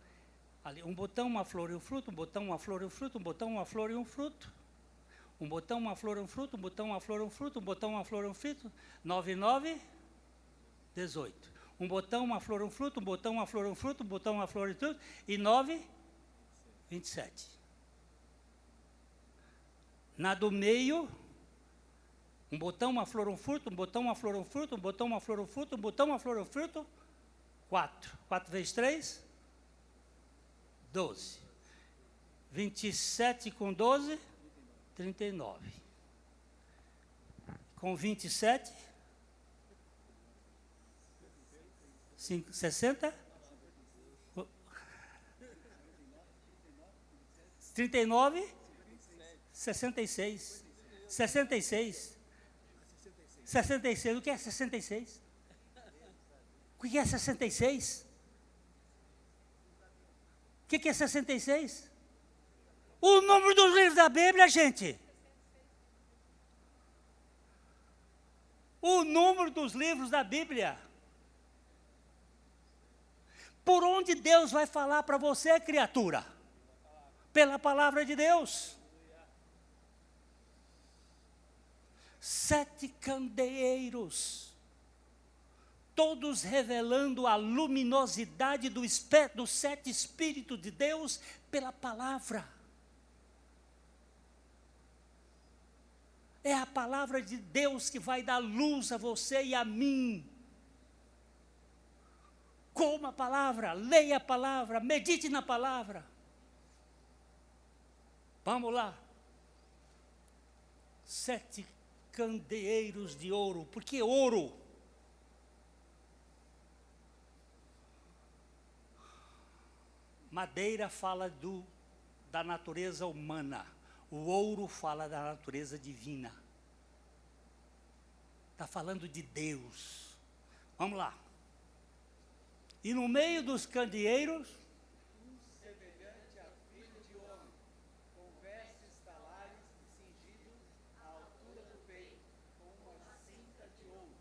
ali, um botão, uma flor e um fruto, um botão, uma flor e um fruto, um botão, uma flor e um fruto. Um botão, uma flor e um fruto, um botão, uma flor e um fruto, um botão, uma flor e um fruto. 9 e 9, 18. Um botão, uma flor e um fruto, um botão, uma flor e um fruto, um botão, uma flor e um fruto. E 9, 27. Na do meio, um botão, uma flor, um fruto, um botão, uma flor, um fruto, um botão, uma flor, um fruto, um botão, uma flor, um fruto, 4. 4 vezes 3, 12. 27 com 12, 39. Com 27, 60, 39, 66. 66. 66. O que é 66? O que é 66? O que é 66? O número dos livros da Bíblia, gente. O número dos livros da Bíblia. Por onde Deus vai falar para você, criatura? Pela palavra de Deus. 7 candeeiros, todos revelando a luminosidade dos 7 Espíritos de Deus pela palavra. É a palavra de Deus que vai dar luz a você e a mim. Coma a palavra, leia a palavra, medite na palavra. Vamos lá. 7 candeeiros de ouro. Por que ouro? Madeira fala da natureza humana. O ouro fala da natureza divina. Está falando de Deus. Vamos lá. E no meio dos candeeiros, semelhante a filho de homem, com vestes talares e cingido à altura do peito, com uma cinta de ouro.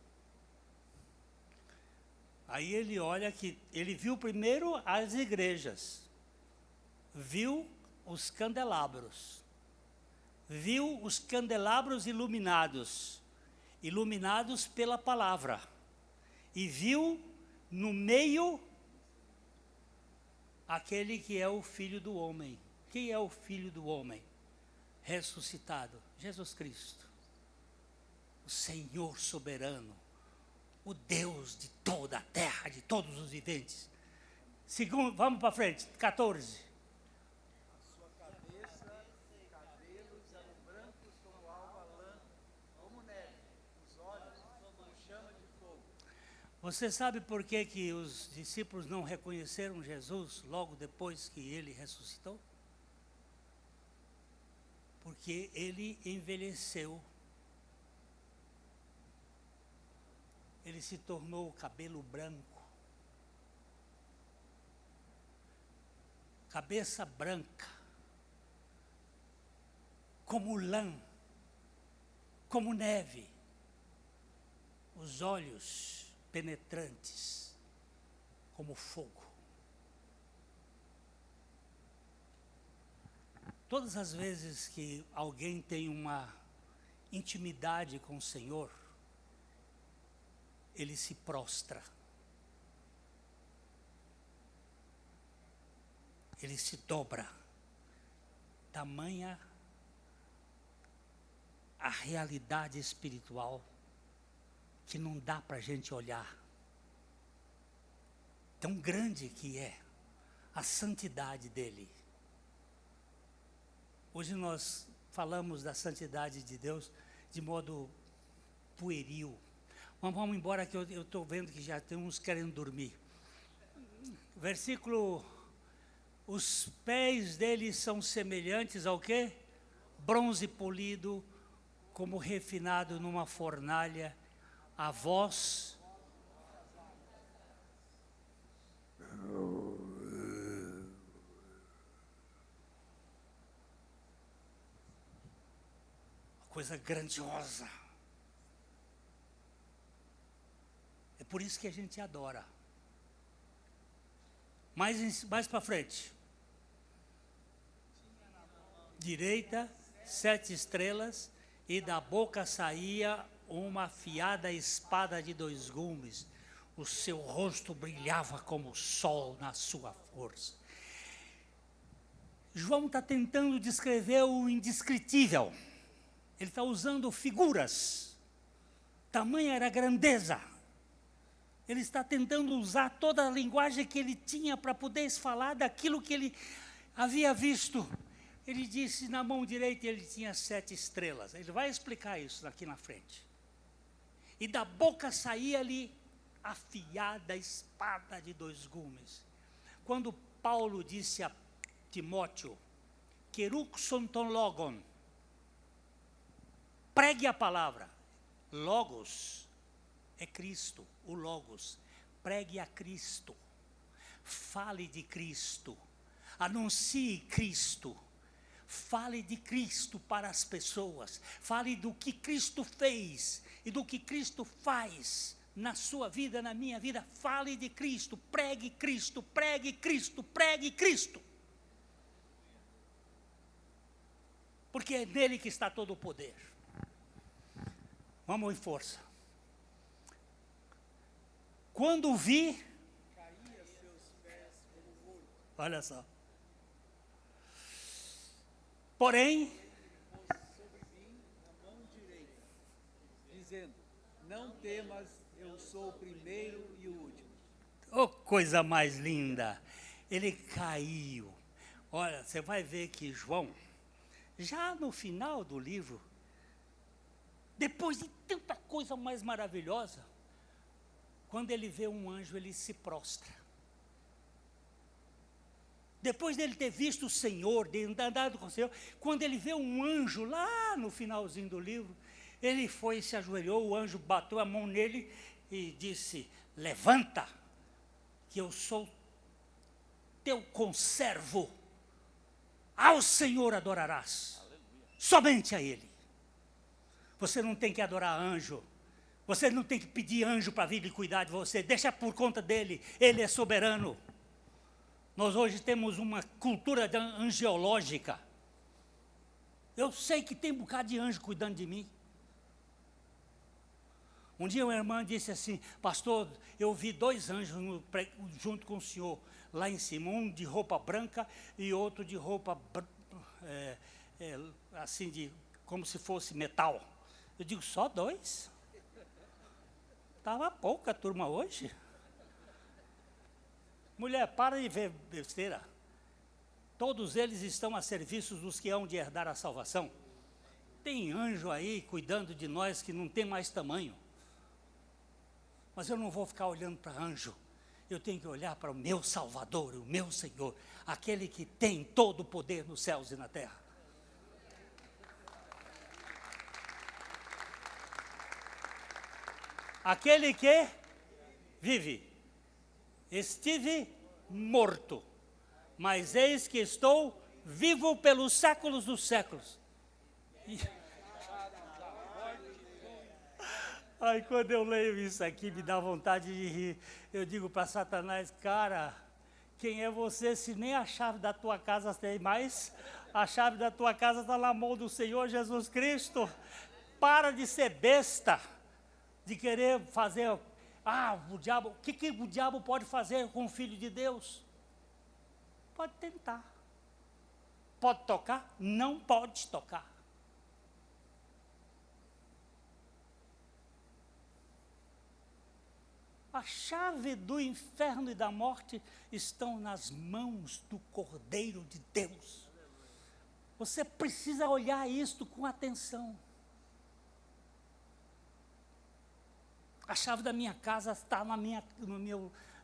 aí ele olha que ele viu primeiro as igrejas, viu os candelabros, viu os candelabros iluminados pela palavra, e viu no meio aquele que é o Filho do Homem. Quem é o Filho do Homem? Ressuscitado, Jesus Cristo, o Senhor soberano, o Deus de toda a terra, de todos os viventes. Segundo, vamos para frente, 14. A sua cabeça e cabelos eram brancos como alva lã, como neve, os olhos como chama de fogo. Você sabe por que os discípulos não reconheceram Jesus logo depois que ele ressuscitou? Porque ele envelheceu. ele se tornou cabelo branco, cabeça branca, como lã, como neve, os olhos penetrantes, como fogo. Todas as vezes que alguém tem uma intimidade com o Senhor, ele se prostra. Ele se dobra. Tamanha a realidade espiritual que não dá para a gente olhar. Tão grande que é a santidade dele. Hoje nós falamos da santidade de Deus de modo pueril. Mas vamos embora que eu estou vendo que já tem uns querendo dormir. Versículo, os pés dele são semelhantes ao quê? Bronze polido, como refinado numa fornalha, a voz... Coisa grandiosa. É por isso que a gente adora. Mais para frente. Direita, 7 estrelas, e da boca saía uma afiada espada de 2 gumes. O seu rosto brilhava como o sol na sua força. João está tentando descrever o indescritível. Ele está usando figuras. Tamanha era a grandeza. Ele está tentando usar toda a linguagem que ele tinha para poder falar daquilo que ele havia visto. Ele disse, na mão direita ele tinha 7 estrelas. Ele vai explicar isso aqui na frente. E da boca saía-lhe afiada espada de 2 gumes. Quando Paulo disse a Timóteo, Keruxon ton logon, pregue a palavra. Logos é Cristo, o Logos. Pregue a Cristo. Fale de Cristo. Anuncie Cristo. Fale de Cristo para as pessoas. Fale do que Cristo fez e do que Cristo faz na sua vida, na minha vida. Fale de Cristo. Pregue Cristo, pregue Cristo, pregue Cristo. Porque é nele que está todo o poder. Vamos em força. Quando vi, caía a seus pés como morto. olha só. Porém, Pôs sobre mim a mão direita, dizendo, não temas, eu sou o primeiro e o último. oh, coisa mais linda, ele caiu. Olha, você vai ver que João, já no final do livro, depois de tanta coisa mais maravilhosa, quando ele vê um anjo, ele se prostra. Depois dele ter visto o Senhor, de andado com o Senhor, quando ele vê um anjo lá no finalzinho do livro, ele foi e se ajoelhou, o anjo bateu a mão nele e disse, levanta, que eu sou teu conservo, ao Senhor adorarás, somente a Ele. Você não tem que adorar anjo, você não tem que pedir anjo para vir e cuidar de você, deixa por conta dele, ele é soberano. Nós hoje temos uma cultura angiológica. Eu sei que tem um bocado de anjo cuidando de mim. Um dia uma irmã disse assim, pastor, eu vi 2 anjos junto com o senhor, lá em cima, um de roupa branca e outro de roupa assim, como se fosse metal. Eu digo, só 2? Estava pouca turma hoje. Mulher, para de ver besteira. Todos eles estão a serviço dos que hão de herdar a salvação. Tem anjo aí cuidando de nós que não tem mais tamanho. Mas eu não vou ficar olhando para anjo. Eu tenho que olhar para o meu Salvador, o meu Senhor, aquele que tem todo o poder nos céus e na terra. Aquele que vive. Estive morto, mas eis que estou vivo pelos séculos dos séculos. Aí quando eu leio isso aqui, me dá vontade de rir. Eu digo para Satanás, cara, quem é você se nem a chave da tua casa tem mais? A chave da tua casa está na mão do Senhor Jesus Cristo. Para de ser besta, de querer fazer... o diabo, o que o diabo pode fazer com o Filho de Deus? Pode tentar. Pode tocar? Não pode tocar. A chave do inferno e da morte estão nas mãos do Cordeiro de Deus. Você precisa olhar isto com atenção. A chave da minha casa está no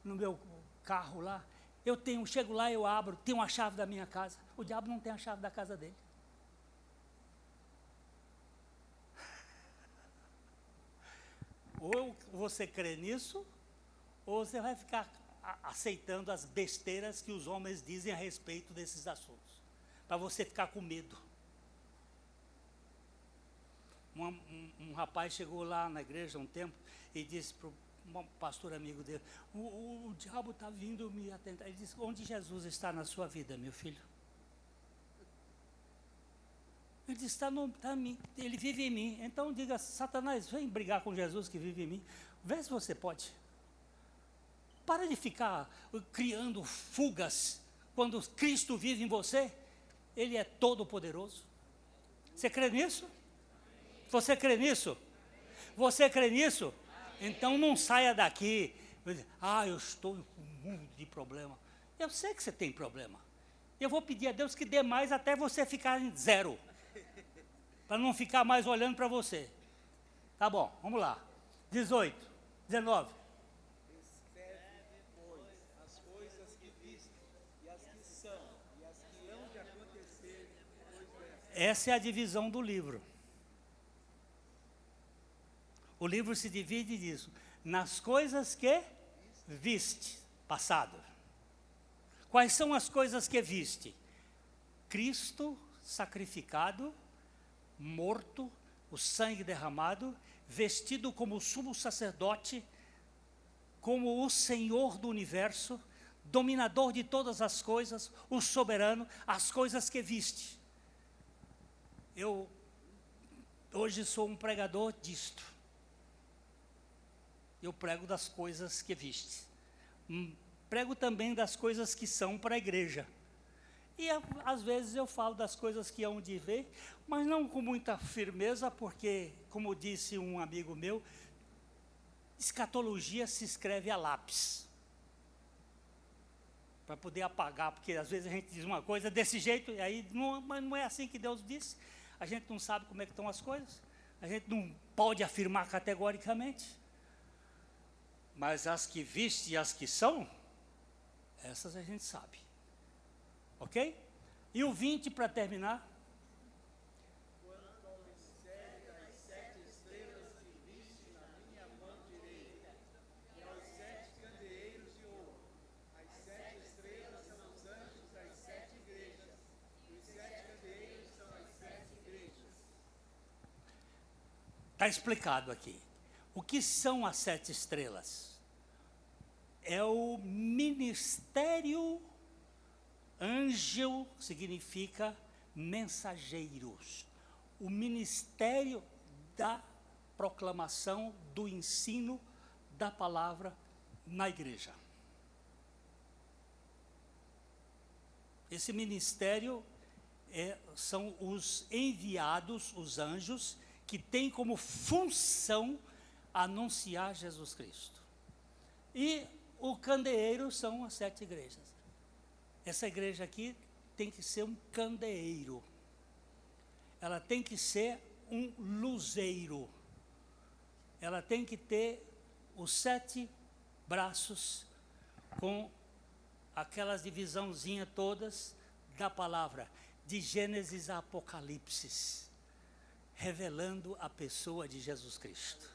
meu carro lá. Chego lá, eu abro, tenho a chave da minha casa. O diabo não tem a chave da casa dele. Ou você crê nisso, ou você vai ficar aceitando as besteiras que os homens dizem a respeito desses assuntos, para você ficar com medo. Um rapaz chegou lá na igreja um tempo e disse para um pastor amigo dele, o diabo está vindo me atentar. Ele disse, onde Jesus está na sua vida, meu filho? Ele disse, está em mim, ele vive em mim. Então diga, Satanás, vem brigar com Jesus que vive em mim. Vê se você pode. Para de ficar criando fugas. Quando Cristo vive em você, Ele é todo poderoso. Você crê nisso? Você crê nisso? Você crê nisso? Então não saia daqui. Eu estou com um mundo de problema. Eu sei que você tem problema. Eu vou pedir a Deus que dê mais até você ficar em zero. Para não ficar mais olhando para você. Tá bom, vamos lá. 18, 19. Escreve, pois, as coisas que viste, e as que são, e as que hão de acontecer, Essa é a divisão do livro. O livro se divide disso. Nas coisas que viste, passado. Quais são as coisas que viste? Cristo sacrificado, morto, o sangue derramado, vestido como sumo sacerdote, como o Senhor do universo, dominador de todas as coisas, o soberano, as coisas que viste. Eu hoje sou um pregador disto. Eu prego das coisas que viste. Prego também das coisas que são para a igreja. E às vezes eu falo das coisas que hão de ver, mas não com muita firmeza, porque, como disse um amigo meu, escatologia se escreve a lápis. Para poder apagar, porque às vezes a gente diz uma coisa desse jeito, e aí não é assim que Deus disse. A gente não sabe como é que estão as coisas. A gente não pode afirmar categoricamente. Mas as que viste e as que são, essas a gente sabe. Ok? E o 20 para terminar. quanto ao mistério das 7 estrelas que viste na minha mão direita, e aos 7 candeeiros de ouro. As 7 estrelas são os anjos das 7 igrejas, e os 7 candeeiros são as 7 igrejas. Está explicado aqui. O que são as 7 estrelas? É o ministério. Anjo significa mensageiros. O ministério da proclamação, do ensino da palavra na igreja. Esse ministério são os enviados, os anjos, que têm como função anunciar Jesus Cristo. E o candeeiro são as 7 igrejas. Essa igreja aqui tem que ser um candeeiro. Ela tem que ser um luzeiro. Ela tem que ter os 7 braços com aquelas divisãozinhas todas da palavra, de Gênesis a Apocalipse, revelando a pessoa de Jesus Cristo.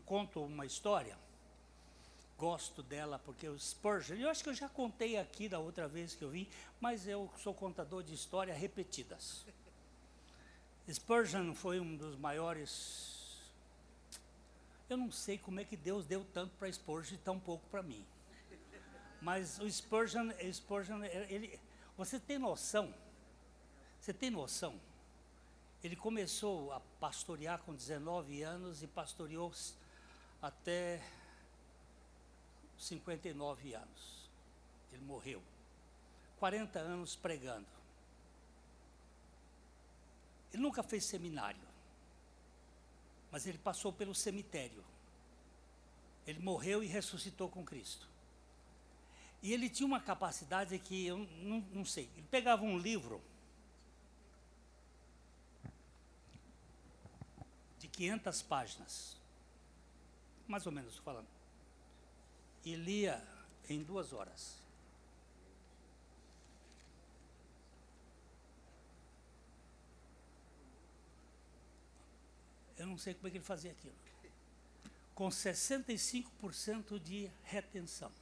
conto uma história, gosto dela porque o Spurgeon, eu acho que eu já contei aqui da outra vez que eu vim, mas eu sou contador de histórias repetidas. Spurgeon foi um dos maiores, eu não sei como é que Deus deu tanto para Spurgeon e tão pouco para mim. Mas o Spurgeon, ele, você tem noção, ele começou a pastorear com 19 anos e pastoreou até 59 anos. Ele morreu. 40 anos pregando. Ele nunca fez seminário, mas ele passou pelo cemitério. Ele morreu e ressuscitou com Cristo. E ele tinha uma capacidade que eu não sei. Ele pegava um livro de 500 páginas, mais ou menos estou falando, e lia em 2 horas. Eu não sei como é que ele fazia aquilo. Com 65% de retenção.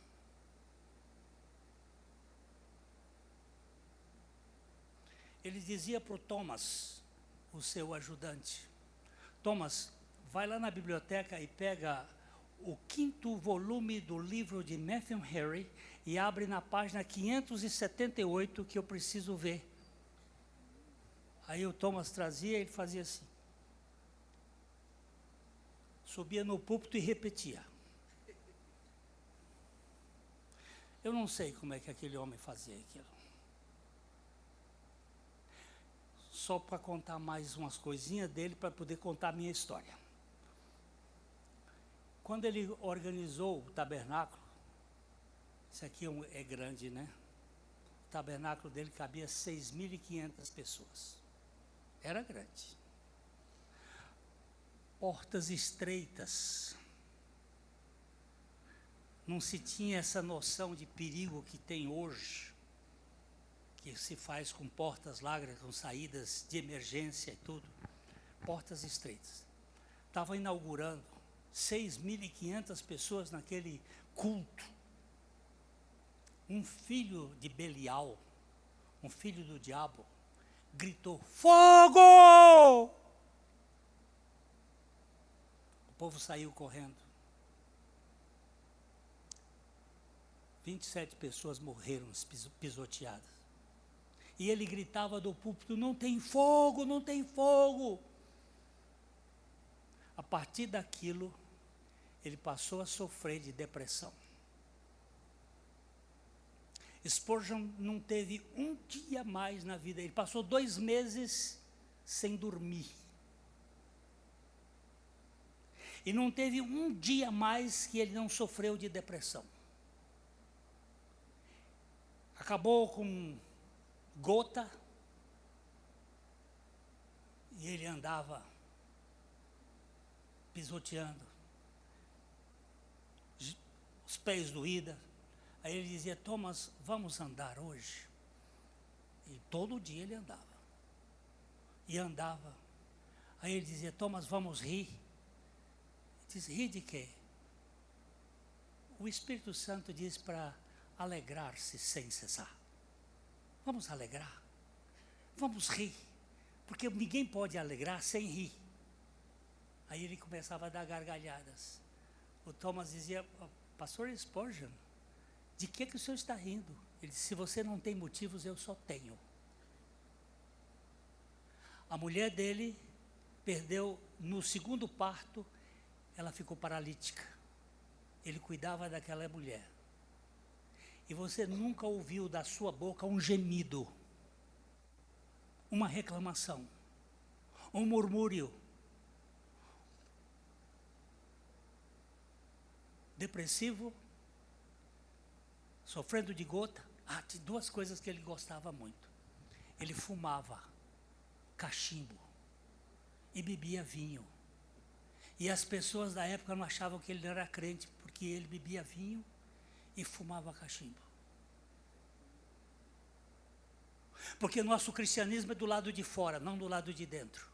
Ele dizia para o Thomas, o seu ajudante, Thomas, vai lá na biblioteca e pega o 5º volume do livro de Matthew Henry e abre na página 578 que eu preciso ver. Aí o Thomas trazia e ele fazia assim. Subia no púlpito e repetia. Eu não sei como é que aquele homem fazia aquilo. Só para contar mais umas coisinhas dele, para poder contar a minha história. Quando ele organizou o tabernáculo, isso aqui é grande, né? O tabernáculo dele cabia 6.500 pessoas. Era grande. Portas estreitas. Não se tinha essa noção de perigo que tem hoje, que se faz com portas largas, com saídas de emergência e tudo. Portas estreitas. Estava inaugurando 6.500 pessoas naquele culto. Um filho de Belial, um filho do diabo, gritou, fogo! O povo saiu correndo. 27 pessoas morreram pisoteadas. E ele gritava do púlpito, não tem fogo, não tem fogo. A partir daquilo, ele passou a sofrer de depressão. Spurgeon não teve um dia mais na vida. Ele passou 2 meses sem dormir. E não teve um dia mais que ele não sofreu de depressão. Acabou com gota. E ele andava pisoteando. Os pés doídos. Aí ele dizia, Thomas, vamos andar hoje? E todo dia ele andava. E andava. Aí ele dizia, Thomas, vamos rir? Ele diz, rir de quê? O Espírito Santo diz para alegrar-se sem cessar. Vamos alegrar. Vamos rir. Porque ninguém pode alegrar sem rir. Aí ele começava a dar gargalhadas. O Thomas dizia, pastor Spurgeon, de que o senhor está rindo? Ele disse, se você não tem motivos, eu só tenho. A mulher dele perdeu, no 2º parto, ela ficou paralítica. Ele cuidava daquela mulher. E você nunca ouviu da sua boca um gemido, uma reclamação, um murmúrio. Depressivo, sofrendo de gota. Tinha 2 coisas que ele gostava muito. Ele fumava cachimbo e bebia vinho. E as pessoas da época não achavam que ele não era crente, porque ele bebia vinho e fumava cachimbo. Porque nosso cristianismo é do lado de fora, não do lado de dentro.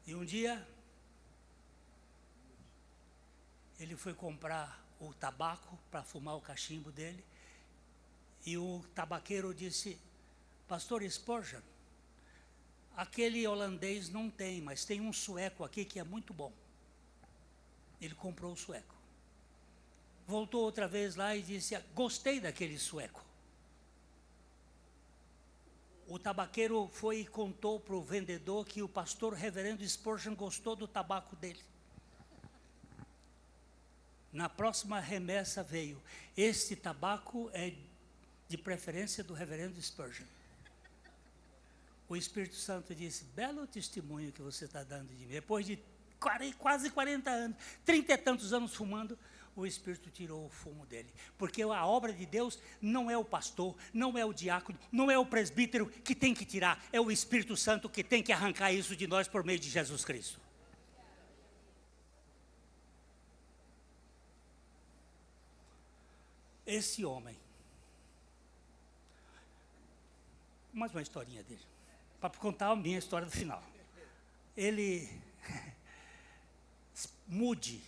E um dia, ele foi comprar o tabaco para fumar o cachimbo dele, e o tabaqueiro disse: Pastor Spurgeon, aquele holandês não tem, mas tem um sueco aqui que é muito bom. Ele comprou o sueco. Voltou outra vez lá e disse: gostei daquele sueco. O tabaqueiro foi e contou para o vendedor que o pastor reverendo Spurgeon gostou do tabaco dele. Na próxima remessa veio: este tabaco é de preferência do reverendo Spurgeon. O Espírito Santo disse: belo testemunho que você está dando de mim. Depois de quase 40 anos, 30 e tantos anos fumando, o Espírito tirou o fumo dele. Porque a obra de Deus não é o pastor, não é o diácono, não é o presbítero que tem que tirar, é o Espírito Santo que tem que arrancar isso de nós por meio de Jesus Cristo. Esse homem, mais uma historinha dele, para contar a minha história do final. Ele, Moody,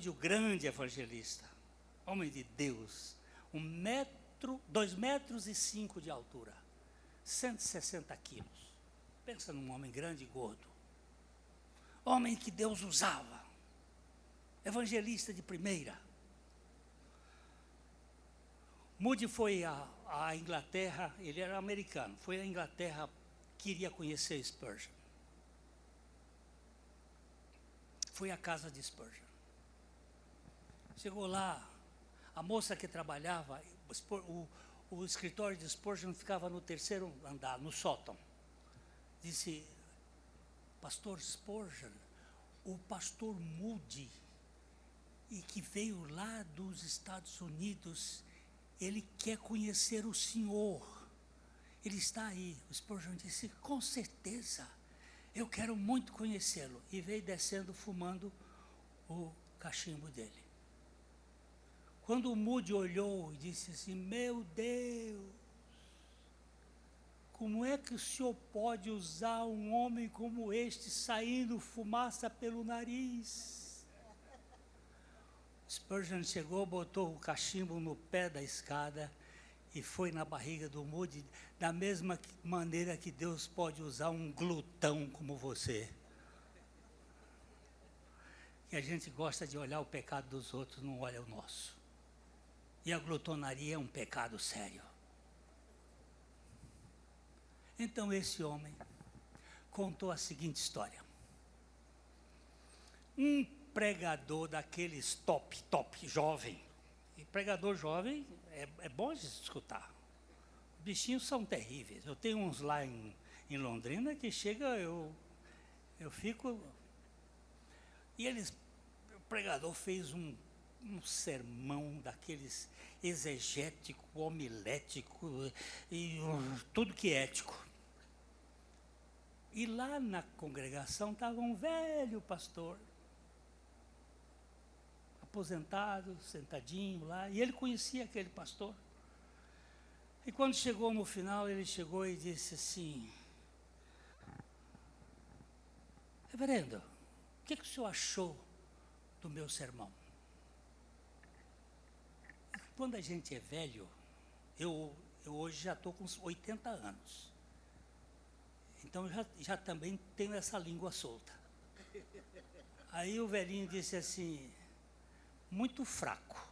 o grande evangelista, homem de Deus, 2,5 metros de altura, 160 quilos. Pensa num homem grande e gordo. Homem que Deus usava, evangelista de primeira. Moody foi à Inglaterra, ele era americano, foi à Inglaterra, queria conhecer Spurgeon. Foi à casa de Spurgeon. Chegou lá, a moça que trabalhava, o escritório de Spurgeon ficava no 3º andar, no sótão. Disse: Pastor Spurgeon, o pastor Moody, e que veio lá dos Estados Unidos, ele quer conhecer o senhor. Ele está aí. O Spurgeon disse: com certeza, eu quero muito conhecê-lo. E veio descendo, fumando o cachimbo dele. Quando o Moody olhou e disse assim: meu Deus, como é que o senhor pode usar um homem como este saindo fumaça pelo nariz? Spurgeon chegou, botou o cachimbo no pé da escada e foi na barriga do Moody, da mesma maneira que Deus pode usar um glutão como você. Que a gente gosta de olhar o pecado dos outros, não olha o nosso. E a glutonaria é um pecado sério. Então esse homem contou a seguinte história. Um pregador daqueles top, jovem. E pregador jovem é bom de escutar. Os bichinhos são terríveis. Eu tenho uns lá em Londrina que chega, eu fico... E o pregador fez um sermão daqueles exegético, homilético e tudo que é ético. E lá na congregação estava um velho pastor, aposentado, sentadinho lá, e ele conhecia aquele pastor. E quando chegou no final, ele chegou e disse assim: reverendo, o que o senhor achou do meu sermão? Quando a gente é velho, eu hoje já estou com uns 80 anos, então já também tenho essa língua solta. Aí o velhinho disse assim: muito fraco.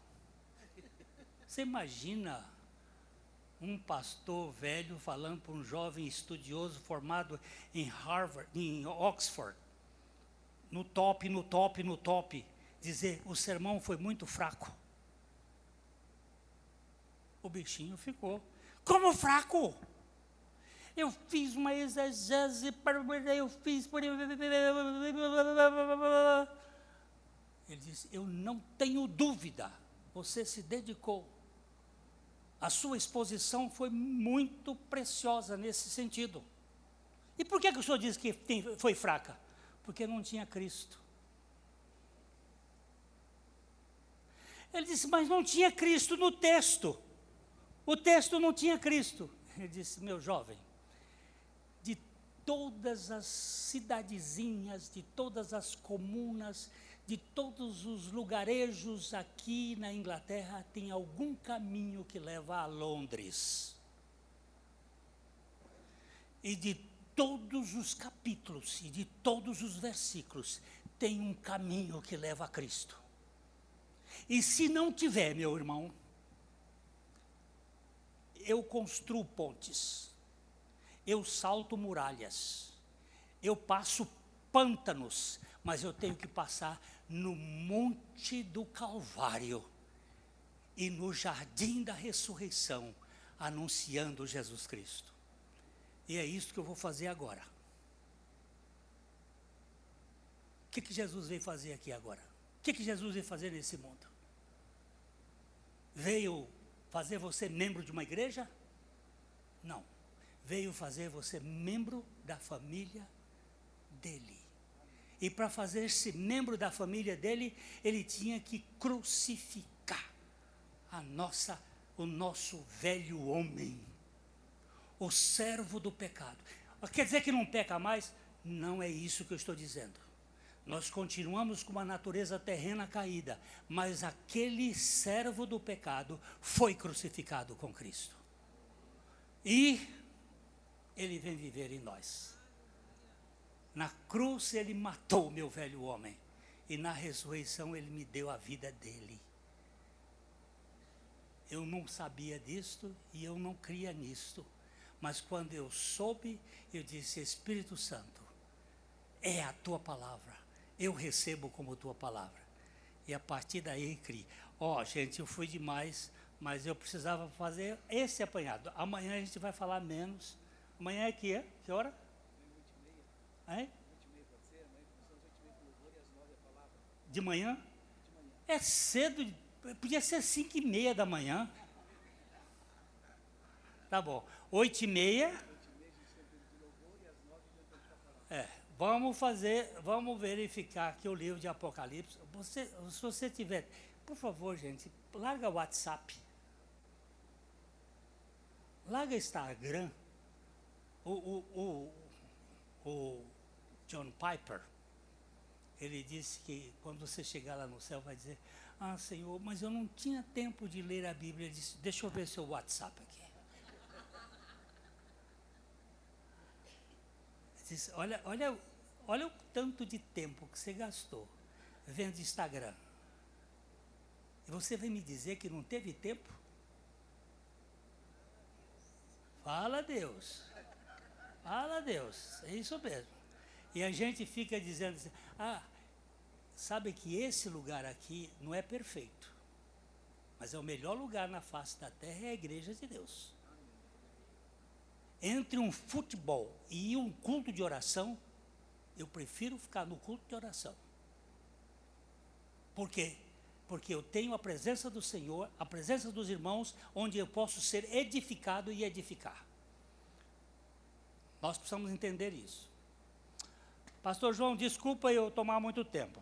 Você imagina um pastor velho falando para um jovem estudioso formado em Harvard, em Oxford, no top, dizer: o sermão foi muito fraco? O bichinho ficou: como fraco? Eu fiz uma exegese, eu fiz... Ele disse: eu não tenho dúvida, você se dedicou. A sua exposição foi muito preciosa nesse sentido. E por que o senhor disse que foi fraca? Porque não tinha Cristo. Ele disse: mas não tinha Cristo no texto. O texto não tinha Cristo. Ele disse: meu jovem, de todas as cidadezinhas, de todas as comunas, de todos os lugarejos aqui na Inglaterra, tem algum caminho que leva a Londres. E de todos os capítulos e de todos os versículos, tem um caminho que leva a Cristo. E se não tiver, meu irmão, eu construo pontes, eu salto muralhas, eu passo pântanos, mas eu tenho que passar no Monte do Calvário e no Jardim da Ressurreição, anunciando Jesus Cristo. E é isso que eu vou fazer agora. O que Jesus veio fazer aqui agora? O que Jesus veio fazer nesse mundo? Veio fazer você membro de uma igreja? Não. Veio fazer você membro da família dele. E para fazer-se membro da família dele, ele tinha que crucificar o nosso velho homem, o servo do pecado. Quer dizer que não peca mais? Não é isso que eu estou dizendo. Nós continuamos com uma natureza terrena caída, mas aquele servo do pecado foi crucificado com Cristo. E ele vem viver em nós. Na cruz ele matou o meu velho homem, e na ressurreição ele me deu a vida dele. Eu não sabia disto e eu não cria nisto, mas quando eu soube, eu disse: Espírito Santo, é a tua palavra, eu recebo como tua palavra. E a partir daí criei. Gente, eu fui demais, mas eu precisava fazer esse apanhado. Amanhã a gente vai falar menos. Amanhã é que hora? 8h30. De manhã? É cedo, podia ser 5h30 da manhã. Tá bom, 8h30. Vamos verificar aqui o livro de Apocalipse. Se você tiver, por favor, gente, larga o WhatsApp. Larga Instagram. O John Piper, ele disse que quando você chegar lá no céu vai dizer: Senhor, mas eu não tinha tempo de ler a Bíblia. Ele disse: deixa eu ver seu WhatsApp aqui. Ele disse: olha o tanto de tempo que você gastou vendo Instagram. E você vem me dizer que não teve tempo? Fala Deus. Fala Deus, é isso mesmo. E a gente fica dizendo assim: sabe que esse lugar aqui não é perfeito, mas é o melhor lugar na face da terra, é a igreja de Deus. Entre um futebol e um culto de oração, eu prefiro ficar no culto de oração. Por quê? Porque eu tenho a presença do Senhor, a presença dos irmãos, onde eu posso ser edificado e edificar. Nós precisamos entender isso. Pastor João, desculpa eu tomar muito tempo.